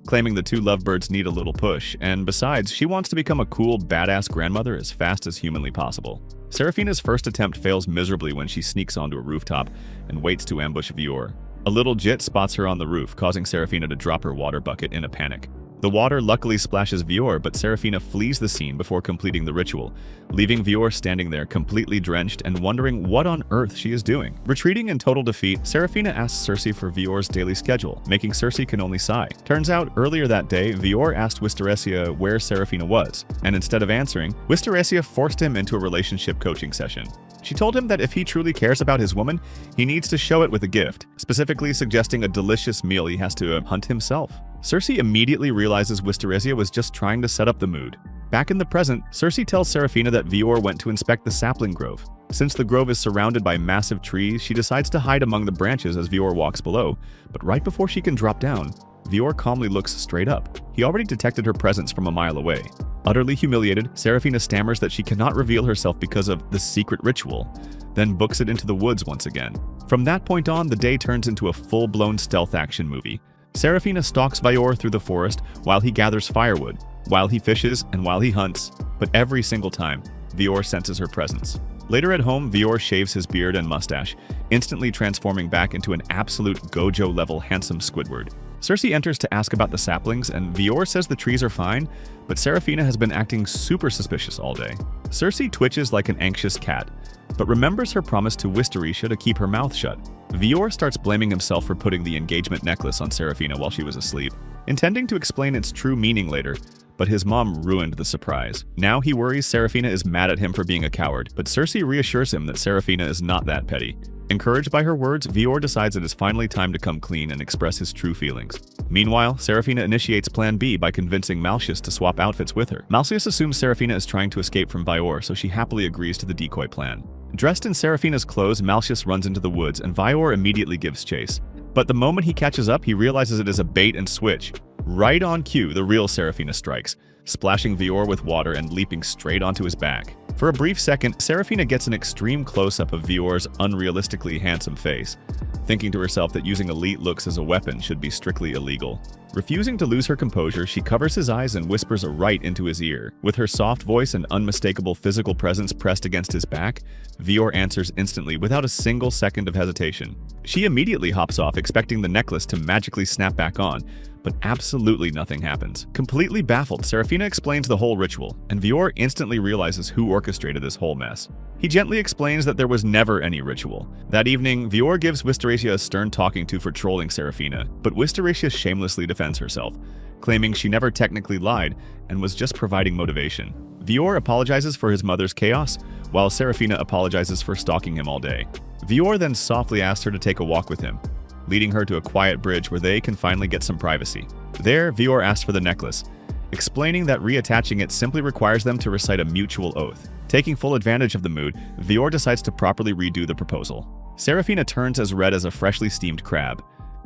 A: claiming the two lovebirds need a little push, and besides, she wants to become a cool, badass grandmother as fast as humanly possible. Serafina's first attempt fails miserably when she sneaks onto a rooftop and waits to ambush Vior. A little jit spots her on the roof, causing Serafina to drop her water bucket in a panic. The water luckily splashes Vior, but Serafina flees the scene before completing the ritual, leaving Vior standing there completely drenched and wondering what on earth she is doing. Retreating in total defeat, Serafina asks Circe for Vior's daily schedule, making Circe can only sigh. Turns out, earlier that day, Vior asked Wistaresia where Serafina was, and instead of answering, Wistaresia forced him into a relationship coaching session. She told him that if he truly cares about his woman, he needs to show it with a gift, specifically suggesting a delicious meal he has to hunt himself. Circe immediately realizes Wistaresia was just trying to set up the mood. Back in the present, Circe tells Serafina that Vior went to inspect the sapling grove. Since the grove is surrounded by massive trees, she decides to hide among the branches as Vior walks below, but right before she can drop down, Vior calmly looks straight up. He already detected her presence from a mile away. Utterly humiliated, Serafina stammers that she cannot reveal herself because of the secret ritual, then books it into the woods once again. From that point on, the day turns into a full-blown stealth action movie. Serafina stalks Vior through the forest while he gathers firewood, while he fishes, and while he hunts, but every single time, Vior senses her presence. Later at home, Vior shaves his beard and mustache, instantly transforming back into an absolute Gojo-level handsome Squidward. Circe enters to ask about the saplings, and Vior says the trees are fine, but Serafina has been acting super suspicious all day. Circe twitches like an anxious cat, but remembers her promise to Wistaresia to keep her mouth shut. Vior starts blaming himself for putting the engagement necklace on Serafina while she was asleep, intending to explain its true meaning later, but his mom ruined the surprise. Now he worries Serafina is mad at him for being a coward, but Circe reassures him that Serafina is not that petty. Encouraged by her words, Vior decides it is finally time to come clean and express his true feelings. Meanwhile, Serafina initiates Plan B by convincing Malchus to swap outfits with her. Malchus assumes Serafina is trying to escape from Vior, so she happily agrees to the decoy plan. Dressed in Serafina's clothes, Malchus runs into the woods, and Vior immediately gives chase. But the moment he catches up, he realizes it is a bait and switch. Right on cue, the real Serafina strikes, splashing Vior with water and leaping straight onto his back. For a brief second, Serafina gets an extreme close-up of Vior's unrealistically handsome face, thinking to herself that using elite looks as a weapon should be strictly illegal. Refusing to lose her composure, she covers his eyes and whispers a right into his ear. With her soft voice and unmistakable physical presence pressed against his back, Vior answers instantly without a single second of hesitation. She immediately hops off, expecting the necklace to magically snap back on, but absolutely nothing happens. Completely baffled, Serafina explains the whole ritual, and Vior instantly realizes who orchestrated this whole mess. He gently explains that there was never any ritual. That evening, Vior gives Wistaresia a stern talking to for trolling Serafina, but Wistaresia shamelessly defends herself, claiming she never technically lied and was just providing motivation. Vior apologizes for his mother's chaos, while Serafina apologizes for stalking him all day. Vior then softly asks her to take a walk with him, leading her to a quiet bridge where they can finally get some privacy. There, Vior asks for the necklace, explaining that reattaching it simply requires them to recite a mutual oath. Taking full advantage of the mood, Vior decides to properly redo the proposal. Serafina turns as red as a freshly steamed crab,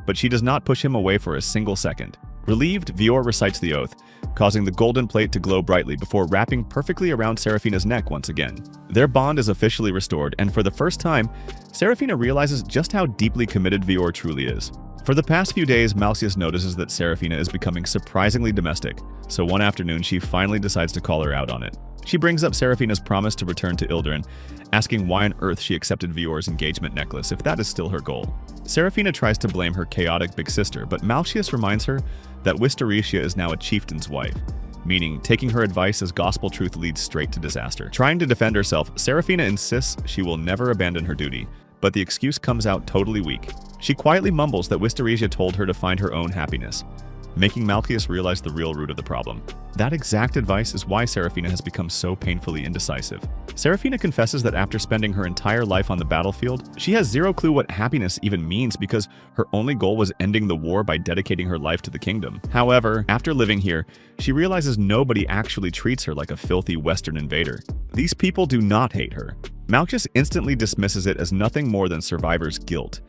A: but she does not push him away for a single second. Relieved, Vior recites the oath, causing the golden plate to glow brightly before wrapping perfectly around Serafina's neck once again. Their bond is officially restored, and for the first time, Serafina realizes just how deeply committed Vior truly is. For the past few days, Malchus notices that Serafina is becoming surprisingly domestic, so one afternoon she finally decides to call her out on it. She brings up Serafina's promise to return to Ildren, asking why on earth she accepted Vior's engagement necklace if that is still her goal. Serafina tries to blame her chaotic big sister, but Malchus reminds her that Wistaresia is now a chieftain's wife, meaning taking her advice as gospel truth leads straight to disaster. Trying to defend herself, Serafina insists she will never abandon her duty, but the excuse comes out totally weak. She quietly mumbles that Wistaresia told her to find her own happiness, making Malchus realize the real root of the problem. That exact advice is why Serafina has become so painfully indecisive. Serafina confesses that after spending her entire life on the battlefield, she has zero clue what happiness even means because her only goal was ending the war by dedicating her life to the kingdom. However, after living here, she realizes nobody actually treats her like a filthy Western invader. These people do not hate her. Malchus instantly dismisses it as nothing more than survivor's guilt,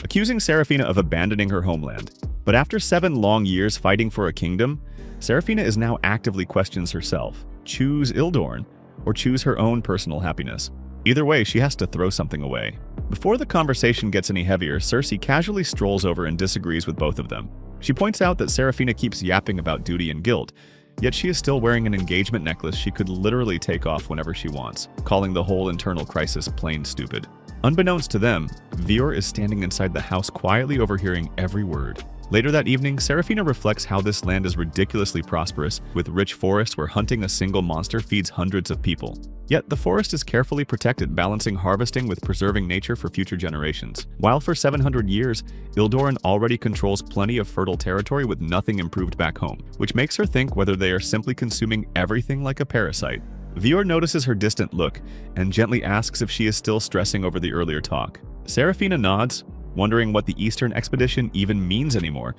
A: accusing Serafina of abandoning her homeland. But after 7 long years fighting for a kingdom, Serafina is now actively questions herself. Choose Ildorn, or choose her own personal happiness. Either way, she has to throw something away. Before the conversation gets any heavier, Circe casually strolls over and disagrees with both of them. She points out that Serafina keeps yapping about duty and guilt, yet she is still wearing an engagement necklace she could literally take off whenever she wants, calling the whole internal crisis plain stupid. Unbeknownst to them, Vior is standing inside the house quietly overhearing every word. Later that evening, Serafina reflects how this land is ridiculously prosperous, with rich forests where hunting a single monster feeds hundreds of people. Yet the forest is carefully protected, balancing harvesting with preserving nature for future generations. While for 700 years, Ildoran already controls plenty of fertile territory with nothing improved back home, which makes her think whether they are simply consuming everything like a parasite. Vior notices her distant look and gently asks if she is still stressing over the earlier talk. Serafina nods, wondering what the Eastern Expedition even means anymore,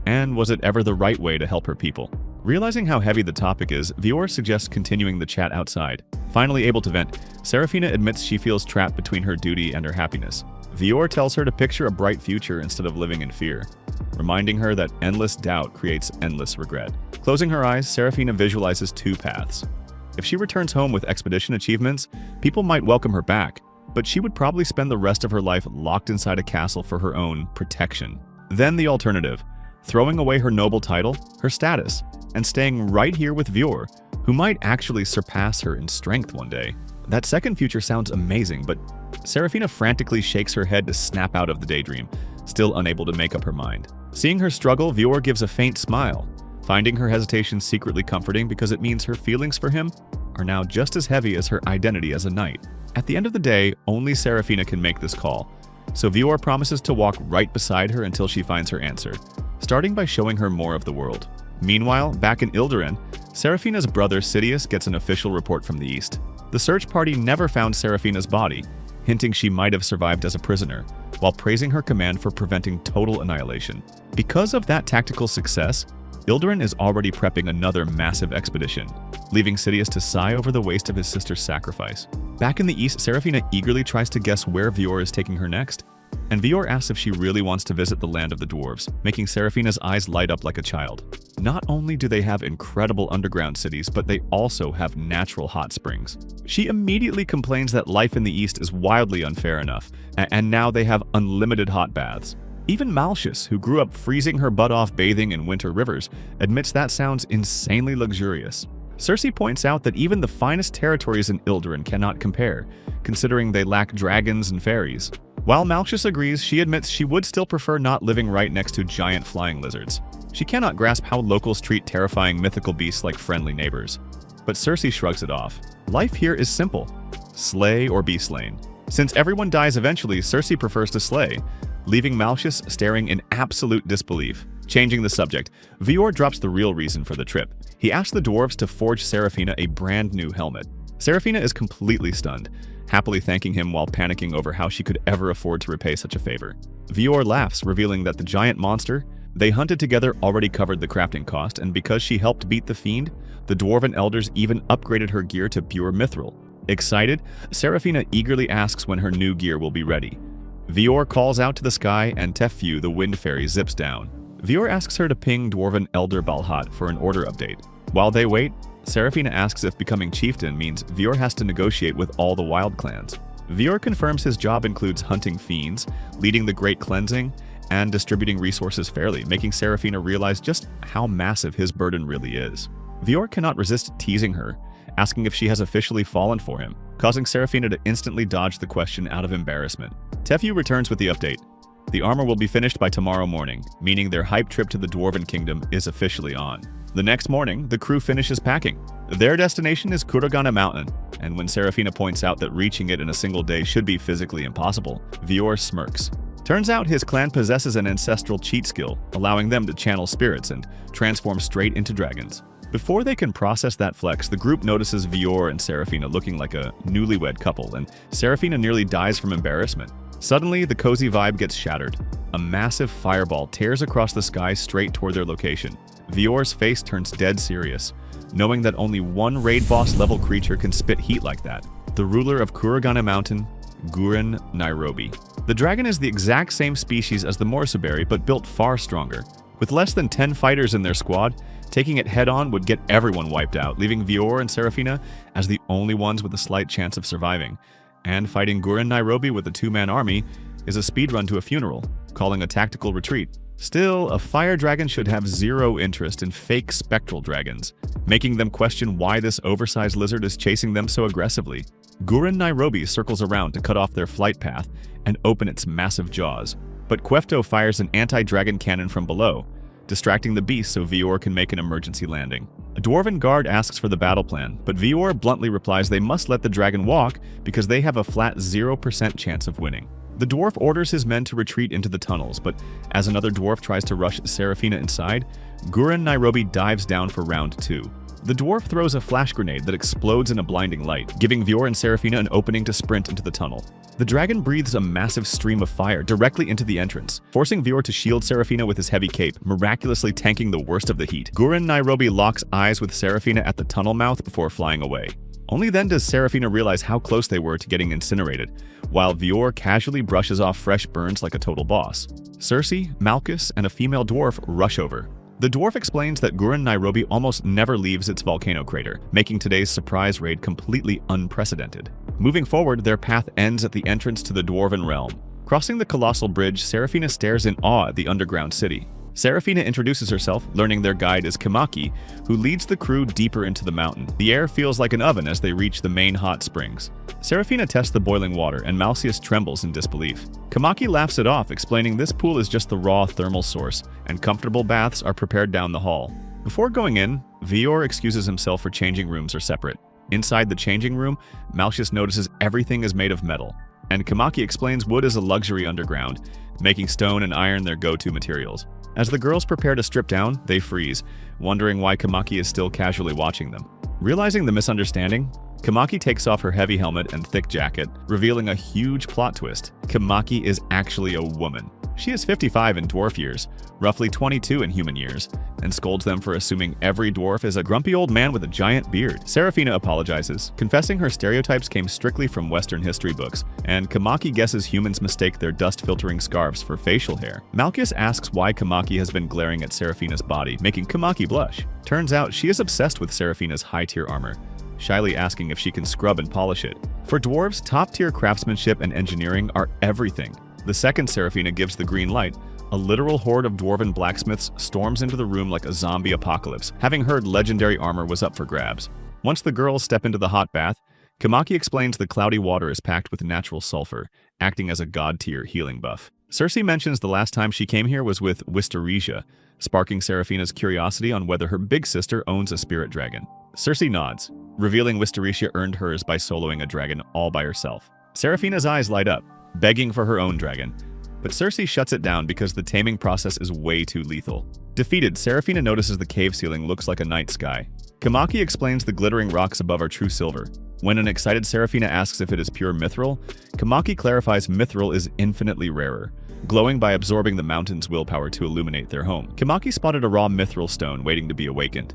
A: and was it ever the right way to help her people. Realizing how heavy the topic is, Vior suggests continuing the chat outside. Finally able to vent, Serafina admits she feels trapped between her duty and her happiness. Vior tells her to picture a bright future instead of living in fear, reminding her that endless doubt creates endless regret. Closing her eyes, Serafina visualizes two paths. If she returns home with expedition achievements, people might welcome her back, but she would probably spend the rest of her life locked inside a castle for her own protection. Then the alternative, throwing away her noble title, her status, and staying right here with Vior, who might actually surpass her in strength one day. That second future sounds amazing, but Serafina frantically shakes her head to snap out of the daydream, still unable to make up her mind. Seeing her struggle, Vior gives a faint smile, finding her hesitation secretly comforting because it means her feelings for him are now just as heavy as her identity as a knight. At the end of the day, only Serafina can make this call, so Vior promises to walk right beside her until she finds her answer, starting by showing her more of the world. Meanwhile, back in Ildoran, Serafina's brother Sidious gets an official report from the east. The search party never found Serafina's body, hinting she might have survived as a prisoner, while praising her command for preventing total annihilation. Because of that tactical success, Ildoran is already prepping another massive expedition, leaving Sidious to sigh over the waste of his sister's sacrifice. Back in the east, Serafina eagerly tries to guess where Vior is taking her next, and Vior asks if she really wants to visit the land of the dwarves, making Serafina's eyes light up like a child. Not only do they have incredible underground cities, but they also have natural hot springs. She immediately complains that life in the east is wildly unfair enough, and now they have unlimited hot baths. Even Malchus, who grew up freezing her butt off bathing in winter rivers, admits that sounds insanely luxurious. Cersei points out that even the finest territories in Ildoran cannot compare, considering they lack dragons and fairies. While Malchus agrees, she admits she would still prefer not living right next to giant flying lizards. She cannot grasp how locals treat terrifying mythical beasts like friendly neighbors. But Cersei shrugs it off. Life here is simple: slay or be slain. Since everyone dies eventually, Cersei prefers to slay, leaving Malchus staring in absolute disbelief. Changing the subject, Vior drops the real reason for the trip. He asks the dwarves to forge Serafina a brand new helmet. Serafina is completely stunned, happily thanking him while panicking over how she could ever afford to repay such a favor. Vior laughs, revealing that the giant monster they hunted together already covered the crafting cost, and because she helped beat the fiend, the dwarven elders even upgraded her gear to pure mithril. Excited, Serafina eagerly asks when her new gear will be ready. Vior calls out to the sky, and Tefyu, the wind fairy, zips down. Vior asks her to ping dwarven elder Balhat for an order update. While they wait, Serafina asks if becoming chieftain means Vior has to negotiate with all the wild clans. Vior confirms his job includes hunting fiends, leading the Great Cleansing, and distributing resources fairly, making Serafina realize just how massive his burden really is. Vior cannot resist teasing her, asking if she has officially fallen for him, causing Serafina to instantly dodge the question out of embarrassment. Tefyu returns with the update. The armor will be finished by tomorrow morning, meaning their hype trip to the Dwarven Kingdom is officially on. The next morning, the crew finishes packing. Their destination is Kuragana Mountain, and when Serafina points out that reaching it in a single day should be physically impossible, Vior smirks. Turns out his clan possesses an ancestral cheat skill, allowing them to channel spirits and transform straight into dragons. Before they can process that flex, the group notices Vior and Serafina looking like a newlywed couple, and Serafina nearly dies from embarrassment. Suddenly, the cozy vibe gets shattered. A massive fireball tears across the sky straight toward their location. Vior's face turns dead serious, knowing that only one raid boss level creature can spit heat like that. The ruler of Kuragana Mountain, Gurren Nairobi. The dragon is the exact same species as the Morsaberi, but built far stronger. With less than 10 fighters in their squad, taking it head-on would get everyone wiped out, leaving Vior and Serafina as the only ones with a slight chance of surviving. And fighting Gurren Nairobi with a two-man army is a speedrun to a funeral, calling a tactical retreat. Still, a fire dragon should have zero interest in fake spectral dragons, making them question why this oversized lizard is chasing them so aggressively. Gurren Nairobi circles around to cut off their flight path and open its massive jaws, but Quefto fires an anti-dragon cannon from below, distracting the beast so Vior can make an emergency landing. A dwarven guard asks for the battle plan, but Vior bluntly replies they must let the dragon walk because they have a flat 0% chance of winning. The dwarf orders his men to retreat into the tunnels, but as another dwarf tries to rush Serafina inside, Gurren Nairobi dives down for round 2. The dwarf throws a flash grenade that explodes in a blinding light, giving Vior and Serafina an opening to sprint into the tunnel. The dragon breathes a massive stream of fire directly into the entrance, forcing Vior to shield Serafina with his heavy cape, miraculously tanking the worst of the heat. Gurren Nairobi locks eyes with Serafina at the tunnel mouth before flying away. Only then does Serafina realize how close they were to getting incinerated, while Vior casually brushes off fresh burns like a total boss. Cersei, Malchus, and a female dwarf rush over. The dwarf explains that Gurren Nairobi almost never leaves its volcano crater, making today's surprise raid completely unprecedented. Moving forward, their path ends at the entrance to the Dwarven Realm. Crossing the colossal bridge, Serafina stares in awe at the underground city. Serafina introduces herself, learning their guide is Kamaki, who leads the crew deeper into the mountain. The air feels like an oven as they reach the main hot springs. Serafina tests the boiling water, and Malcius trembles in disbelief. Kamaki laughs it off, explaining this pool is just the raw thermal source, and comfortable baths are prepared down the hall. Before going in, Vior excuses himself for changing rooms are separate. Inside the changing room, Malcius notices everything is made of metal, and Kamaki explains wood is a luxury underground, making stone and iron their go-to materials. As the girls prepare to strip down, they freeze, wondering why Kamaki is still casually watching them. Realizing the misunderstanding, Kamaki takes off her heavy helmet and thick jacket, revealing a huge plot twist. Kamaki is actually a woman. She is 55 in dwarf years, roughly 22 in human years, and scolds them for assuming every dwarf is a grumpy old man with a giant beard. Serafina apologizes, confessing her stereotypes came strictly from Western history books, and Kamaki guesses humans mistake their dust-filtering scarves for facial hair. Malchus asks why Kamaki has been glaring at Serafina's body, making Kamaki blush. Turns out she is obsessed with Serafina's high-tier armor, shyly asking if she can scrub and polish it. For dwarves, top-tier craftsmanship and engineering are everything. The second Serafina gives the green light, a literal horde of dwarven blacksmiths storms into the room like a zombie apocalypse, having heard legendary armor was up for grabs. Once the girls step into the hot bath, Kamaki explains the cloudy water is packed with natural sulfur, acting as a god-tier healing buff. Cersei mentions the last time she came here was with Wisteresia, sparking Serafina's curiosity on whether her big sister owns a spirit dragon. Cersei nods, revealing Wisteresia earned hers by soloing a dragon all by herself. Serafina's eyes light up, begging for her own dragon, but Cersei shuts it down because the taming process is way too lethal. Defeated, Serafina notices the cave ceiling looks like a night sky. Kamaki explains the glittering rocks above are true silver. When an excited Serafina asks if it is pure mithril, Kamaki clarifies mithril is infinitely rarer, glowing by absorbing the mountain's willpower to illuminate their home. Kamaki spotted a raw mithril stone waiting to be awakened,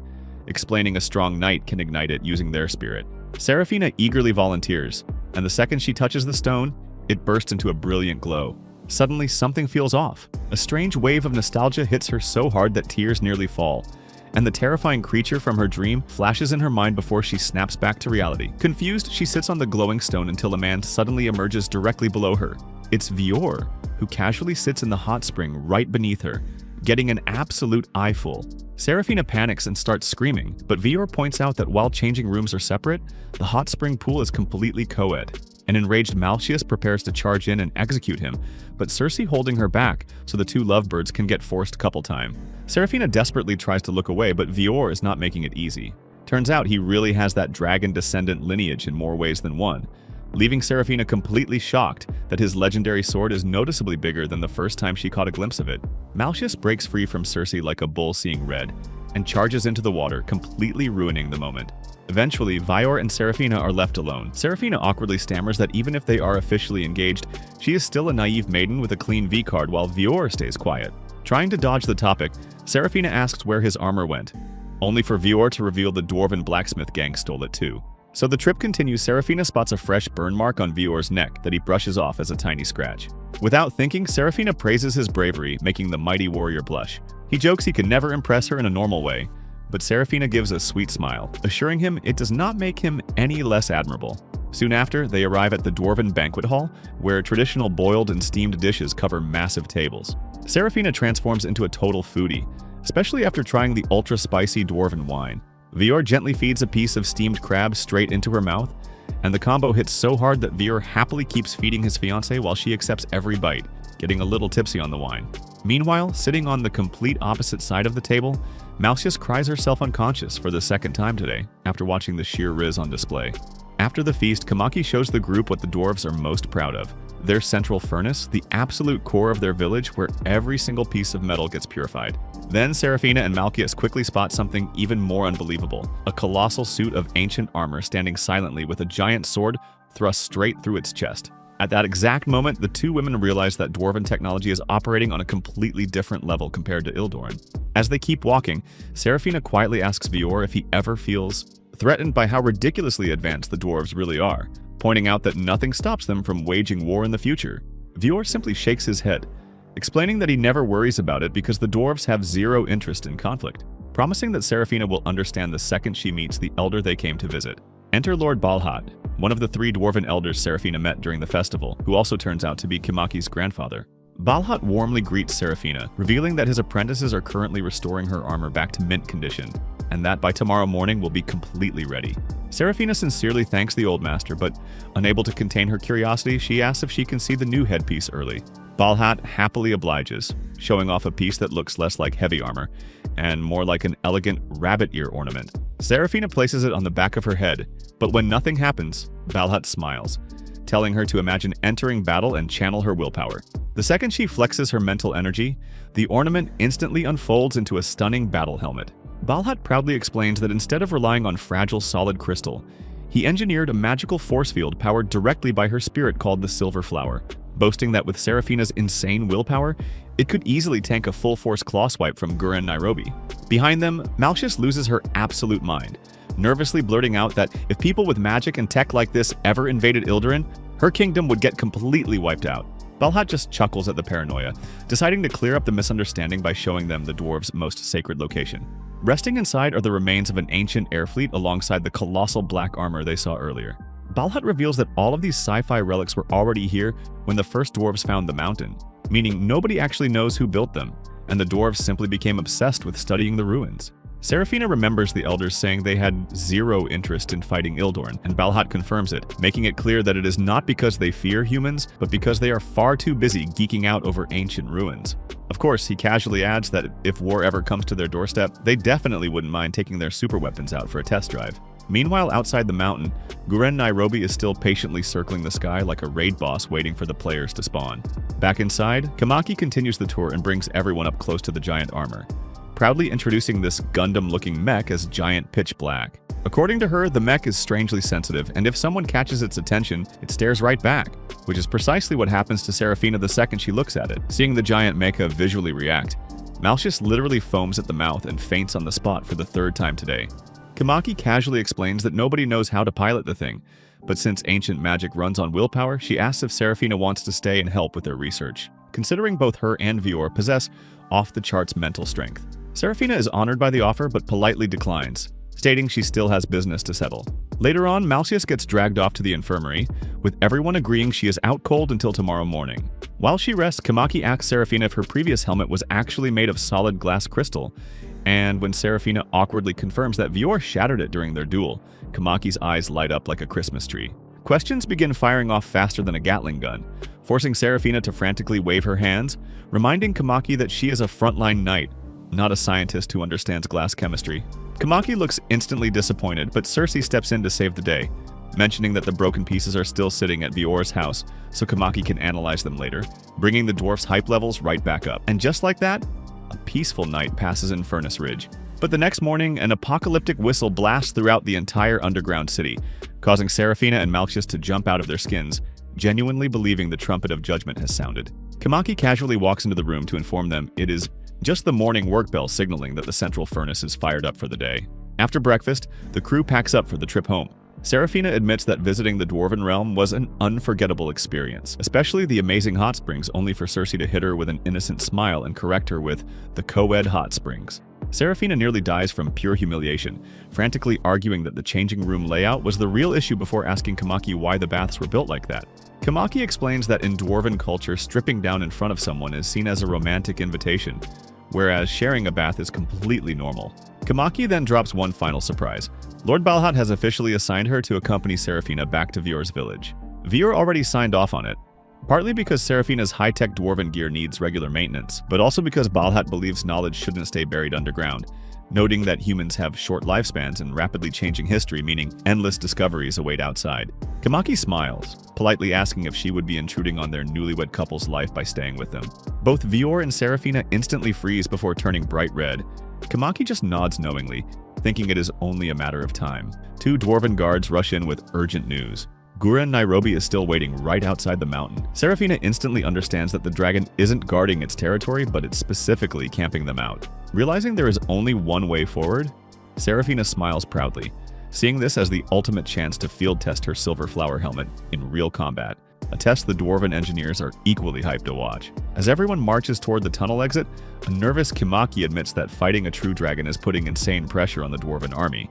A: explaining a strong knight can ignite it using their spirit. Serafina eagerly volunteers, and the second she touches the stone, it bursts into a brilliant glow. Suddenly, something feels off. A strange wave of nostalgia hits her so hard that tears nearly fall, and the terrifying creature from her dream flashes in her mind before she snaps back to reality. Confused, she sits on the glowing stone until a man suddenly emerges directly below her. It's Vior, who casually sits in the hot spring right beneath her, getting an absolute eyeful. Serafina panics and starts screaming, but Vior points out that while changing rooms are separate, the hot spring pool is completely co-ed. An enraged Malcius prepares to charge in and execute him, but Cersei holding her back so the two lovebirds can get forced couple time. Serafina desperately tries to look away, but Vior is not making it easy. Turns out he really has that dragon descendant lineage in more ways than one, leaving Serafina completely shocked that his legendary sword is noticeably bigger than the first time she caught a glimpse of it. Malcius breaks free from Cersei like a bull seeing red, and charges into the water, completely ruining the moment. Eventually, Vior and Serafina are left alone. Serafina awkwardly stammers that even if they are officially engaged, she is still a naive maiden with a clean V-card while Vior stays quiet. Trying to dodge the topic, Serafina asks where his armor went, only for Vior to reveal the dwarven blacksmith gang stole it too. So the trip continues. Serafina spots a fresh burn mark on Vior's neck that he brushes off as a tiny scratch. Without thinking, Serafina praises his bravery, making the mighty warrior blush. He jokes he could never impress her in a normal way, but Serafina gives a sweet smile, assuring him it does not make him any less admirable. Soon after, they arrive at the Dwarven banquet hall, where traditional boiled and steamed dishes cover massive tables. Serafina transforms into a total foodie, especially after trying the ultra-spicy dwarven wine. Vior gently feeds a piece of steamed crab straight into her mouth, and the combo hits so hard that Vior happily keeps feeding his fiancé while she accepts every bite, getting a little tipsy on the wine. Meanwhile, sitting on the complete opposite side of the table, Malcius cries herself unconscious for the second time today, after watching the sheer riz on display. After the feast, Kamaki shows the group what the dwarves are most proud of: their central furnace, the absolute core of their village where every single piece of metal gets purified. Then Serafina and Malcius quickly spot something even more unbelievable: a colossal suit of ancient armor standing silently with a giant sword thrust straight through its chest. At that exact moment, the two women realize that dwarven technology is operating on a completely different level compared to Ildoran. As they keep walking, Serafina quietly asks Vior if he ever feels threatened by how ridiculously advanced the dwarves really are, pointing out that nothing stops them from waging war in the future. Vior simply shakes his head, explaining that he never worries about it because the dwarves have zero interest in conflict, promising that Serafina will understand the second she meets the elder they came to visit. Enter Lord Balhat, one of the 3 dwarven elders Serafina met during the festival, who also turns out to be Kamaki's grandfather. Balhat warmly greets Serafina, revealing that his apprentices are currently restoring her armor back to mint condition, and that by tomorrow morning will be completely ready. Serafina sincerely thanks the old master, but unable to contain her curiosity, she asks if she can see the new headpiece early. Balhat happily obliges, showing off a piece that looks less like heavy armor and more like an elegant rabbit ear ornament. Serafina places it on the back of her head, but when nothing happens, Balhat smiles, telling her to imagine entering battle and channel her willpower. The second she flexes her mental energy, the ornament instantly unfolds into a stunning battle helmet. Balhat proudly explains that instead of relying on fragile solid crystal, he engineered a magical force field powered directly by her spirit called the Silver Flower, boasting that with Serafina's insane willpower, it could easily tank a full-force claw swipe from Gurren Nairobi. Behind them, Malcius loses her absolute mind, nervously blurting out that if people with magic and tech like this ever invaded Ildoran, her kingdom would get completely wiped out. Balhat just chuckles at the paranoia, deciding to clear up the misunderstanding by showing them the dwarves' most sacred location. Resting inside are the remains of an ancient air fleet alongside the colossal black armor they saw earlier. Balhat reveals that all of these sci-fi relics were already here when the first dwarves found the mountain, meaning nobody actually knows who built them, and the dwarves simply became obsessed with studying the ruins. Serafina remembers the elders saying they had zero interest in fighting Ildoran, and Balhat confirms it, making it clear that it is not because they fear humans, but because they are far too busy geeking out over ancient ruins. Of course, he casually adds that if war ever comes to their doorstep, they definitely wouldn't mind taking their super weapons out for a test drive. Meanwhile, outside the mountain, Gurren Nairobi is still patiently circling the sky like a raid boss waiting for the players to spawn. Back inside, Kamaki continues the tour and brings everyone up close to the giant armor, proudly introducing this Gundam-looking mech as Giant Pitch Black. According to her, the mech is strangely sensitive, and if someone catches its attention, it stares right back, which is precisely what happens to Serafina the second she looks at it. Seeing the giant mecha visually react, Malcius literally foams at the mouth and faints on the spot for the 3rd time today. Kamaki casually explains that nobody knows how to pilot the thing, but since ancient magic runs on willpower, she asks if Serafina wants to stay and help with their research, considering both her and Vior possess off-the-charts mental strength. Serafina is honored by the offer but politely declines, stating she still has business to settle. Later on, Malcius gets dragged off to the infirmary, with everyone agreeing she is out cold until tomorrow morning. While she rests, Kamaki asks Serafina if her previous helmet was actually made of solid glass crystal, and when Serafina awkwardly confirms that Vior shattered it during their duel, Kamaki's eyes light up like a Christmas tree. Questions begin firing off faster than a Gatling gun, forcing Serafina to frantically wave her hands, reminding Kamaki that she is a frontline knight, not a scientist who understands glass chemistry. Kamaki looks instantly disappointed, but Cersei steps in to save the day, mentioning that the broken pieces are still sitting at Vior's house, so Kamaki can analyze them later, bringing the dwarf's hype levels right back up. And just like that, a peaceful night passes in Furnace Ridge. But the next morning, an apocalyptic whistle blasts throughout the entire underground city, causing Serafina and Malcius to jump out of their skins, genuinely believing the trumpet of judgment has sounded. Kamaki casually walks into the room to inform them it is just the morning work bell signaling that the central furnace is fired up for the day. After breakfast, the crew packs up for the trip home. Serafina admits that visiting the Dwarven realm was an unforgettable experience, especially the amazing hot springs, only for Cersei to hit her with an innocent smile and correct her with the co-ed hot springs. Seraphina nearly dies from pure humiliation, frantically arguing that the changing room layout was the real issue before asking Kamaki why the baths were built like that. Kamaki explains that in dwarven culture, stripping down in front of someone is seen as a romantic invitation, whereas sharing a bath is completely normal. Kamaki then drops one final surprise. Lord Balhat has officially assigned her to accompany Seraphina back to Vior's village. Vior already signed off on it, partly because Seraphina's high-tech dwarven gear needs regular maintenance, but also because Balhat believes knowledge shouldn't stay buried underground, noting that humans have short lifespans and rapidly changing history, meaning endless discoveries await outside. Kamaki smiles, politely asking if she would be intruding on their newlywed couple's life by staying with them. Both Vior and Seraphina instantly freeze before turning bright red. Kamaki just nods knowingly, thinking it is only a matter of time. Two dwarven guards rush in with urgent news. Gurren Nairobi is still waiting right outside the mountain. Seraphina instantly understands that the dragon isn't guarding its territory, but it's specifically camping them out. Realizing there is only one way forward, Seraphina smiles proudly, seeing this as the ultimate chance to field test her silver flower helmet in real combat, a test the dwarven engineers are equally hyped to watch. As everyone marches toward the tunnel exit, a nervous Kamaki admits that fighting a true dragon is putting insane pressure on the dwarven army,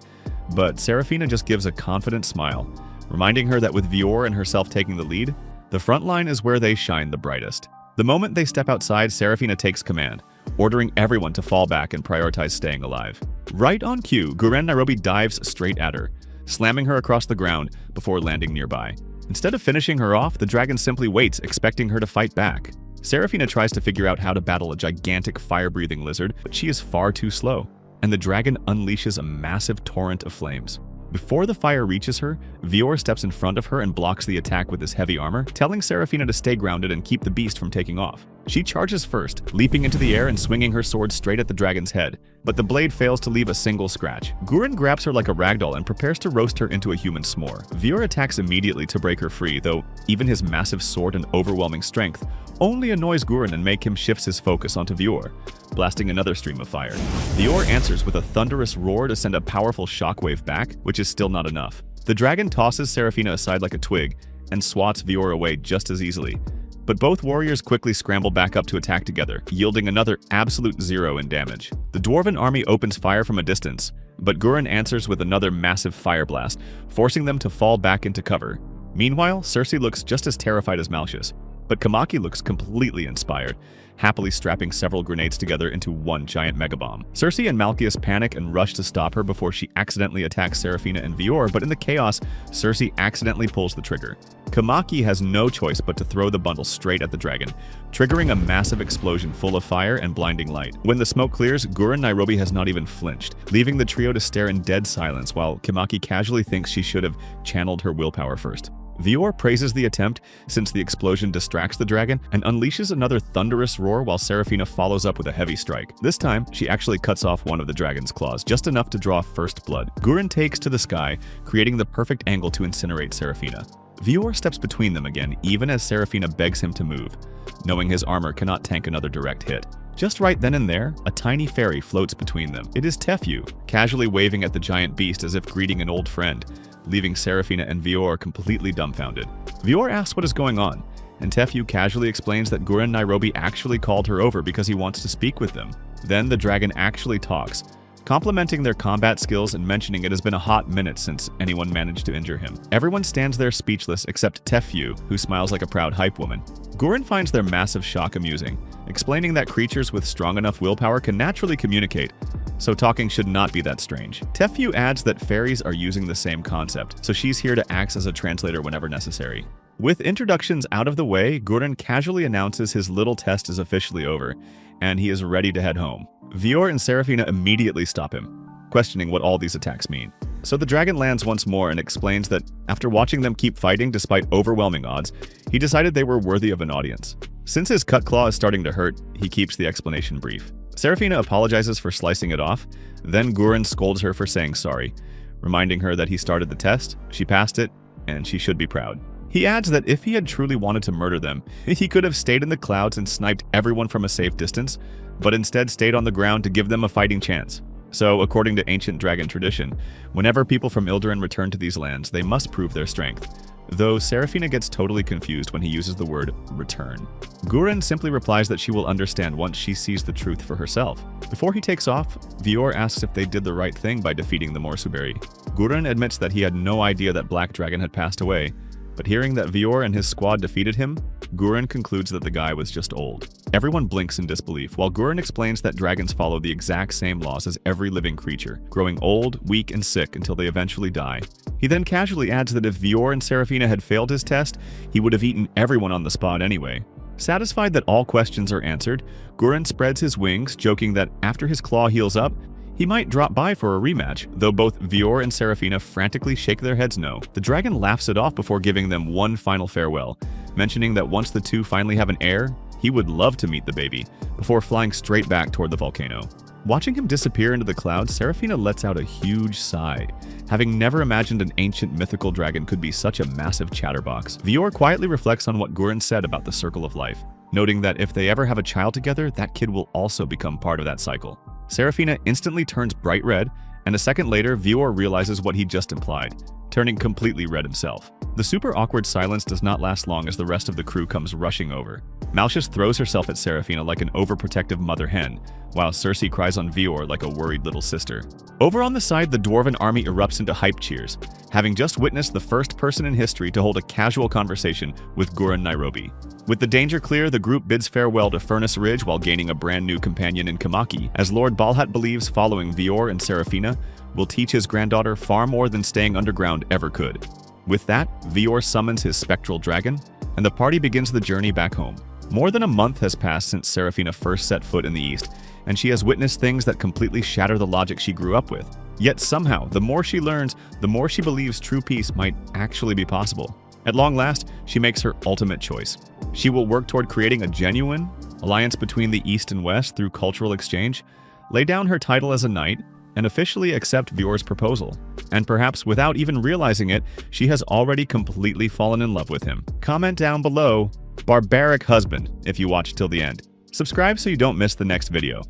A: but Seraphina just gives a confident smile, reminding her that with Vior and herself taking the lead, the front line is where they shine the brightest. The moment they step outside, Seraphina takes command, ordering everyone to fall back and prioritize staying alive. Right on cue, Gurren Nairobi dives straight at her, slamming her across the ground before landing nearby. Instead of finishing her off, the dragon simply waits, expecting her to fight back. Seraphina tries to figure out how to battle a gigantic fire-breathing lizard, but she is far too slow, and the dragon unleashes a massive torrent of flames. Before the fire reaches her, Vior steps in front of her and blocks the attack with his heavy armor, telling Seraphina to stay grounded and keep the beast from taking off. She charges first, leaping into the air and swinging her sword straight at the dragon's head, but the blade fails to leave a single scratch. Gurren grabs her like a ragdoll and prepares to roast her into a human s'more. Vior attacks immediately to break her free, though even his massive sword and overwhelming strength only annoys Gurren and make him shift his focus onto Vior, blasting another stream of fire. Vior answers with a thunderous roar to send a powerful shockwave back, which is still not enough. The dragon tosses Seraphina aside like a twig and swats Vior away just as easily, but both warriors quickly scramble back up to attack together, yielding another absolute zero in damage. The dwarven army opens fire from a distance, but Gurren answers with another massive fire blast, forcing them to fall back into cover. Meanwhile, Cersei looks just as terrified as Malchus, but Kamaki looks completely inspired, happily strapping several grenades together into one giant megabomb. Cersei and Malchus panic and rush to stop her before she accidentally attacks Seraphina and Vior, but in the chaos, Cersei accidentally pulls the trigger. Kamaki has no choice but to throw the bundle straight at the dragon, triggering a massive explosion full of fire and blinding light. When the smoke clears, Gurren Nairobi has not even flinched, leaving the trio to stare in dead silence while Kamaki casually thinks she should have channeled her willpower first. Vior praises the attempt since the explosion distracts the dragon and unleashes another thunderous roar while Seraphina follows up with a heavy strike. This time, she actually cuts off one of the dragon's claws, just enough to draw first blood. Gurren takes to the sky, creating the perfect angle to incinerate Seraphina. Vior steps between them again, even as Seraphina begs him to move, knowing his armor cannot tank another direct hit. Just right then and there, a tiny fairy floats between them. It is Tefyu, casually waving at the giant beast as if greeting an old friend, leaving Seraphina and Vior completely dumbfounded. Vior asks what is going on, and Tefyu casually explains that Gurren Nairobi actually called her over because he wants to speak with them. Then the dragon actually talks, complimenting their combat skills and mentioning it has been a hot minute since anyone managed to injure him. Everyone stands there speechless except Tefyu, who smiles like a proud hype woman. Gurren finds their massive shock amusing, explaining that creatures with strong enough willpower can naturally communicate, so talking should not be that strange. Tefyu adds that fairies are using the same concept, so she's here to act as a translator whenever necessary. With introductions out of the way, Gurren casually announces his little test is officially over, and he is ready to head home. Vior and Seraphina immediately stop him, questioning what all these attacks mean. So the dragon lands once more and explains that after watching them keep fighting despite overwhelming odds, he decided they were worthy of an audience. Since his cut claw is starting to hurt, he keeps the explanation brief. Seraphina apologizes for slicing it off, then Gurren scolds her for saying sorry, reminding her that he started the test, she passed it, and she should be proud. He adds that if he had truly wanted to murder them, he could have stayed in the clouds and sniped everyone from a safe distance, but instead stayed on the ground to give them a fighting chance. So, according to ancient dragon tradition, whenever people from Ildurin return to these lands, they must prove their strength, though Serafina gets totally confused when he uses the word return. Gurren simply replies that she will understand once she sees the truth for herself. Before he takes off, Vior asks if they did the right thing by defeating the Morsuberi. Gurren admits that he had no idea that Black Dragon had passed away, but hearing that Vior and his squad defeated him, Gurren concludes that the guy was just old. Everyone blinks in disbelief, while Gurren explains that dragons follow the exact same laws as every living creature, growing old, weak, and sick until they eventually die. He then casually adds that if Vior and Serafina had failed his test, he would have eaten everyone on the spot anyway. Satisfied that all questions are answered, Gurren spreads his wings, joking that after his claw heals up, he might drop by for a rematch, though both Vior and Serafina frantically shake their heads no. The dragon laughs it off before giving them one final farewell, mentioning that once the two finally have an heir, he would love to meet the baby, before flying straight back toward the volcano. Watching him disappear into the clouds, Serafina lets out a huge sigh, having never imagined an ancient mythical dragon could be such a massive chatterbox. Vior quietly reflects on what Gurren said about the circle of life, noting that if they ever have a child together, that kid will also become part of that cycle. Serafina instantly turns bright red, and a second later, Vior realizes what he just implied, turning completely red himself. The super awkward silence does not last long as the rest of the crew comes rushing over. Malchus throws herself at Serafina like an overprotective mother hen, while Cersei cries on Vior like a worried little sister. Over on the side, the Dwarven army erupts into hype cheers, having just witnessed the first person in history to hold a casual conversation with Gurren Nairobi. With the danger clear, the group bids farewell to Furnace Ridge while gaining a brand new companion in Kamaki, as Lord Balhat believes following Vior and Serafina will teach his granddaughter far more than staying underground ever could. With that, Vior summons his spectral dragon, and the party begins the journey back home. More than a month has passed since Serafina first set foot in the East, and she has witnessed things that completely shatter the logic she grew up with. Yet somehow, the more she learns, the more she believes true peace might actually be possible. At long last, she makes her ultimate choice. She will work toward creating a genuine alliance between the East and West through cultural exchange, lay down her title as a knight, and officially accept Vior's proposal. And perhaps without even realizing it, she has already completely fallen in love with him. Comment down below, barbaric husband, if you watch till the end. Subscribe so you don't miss the next video.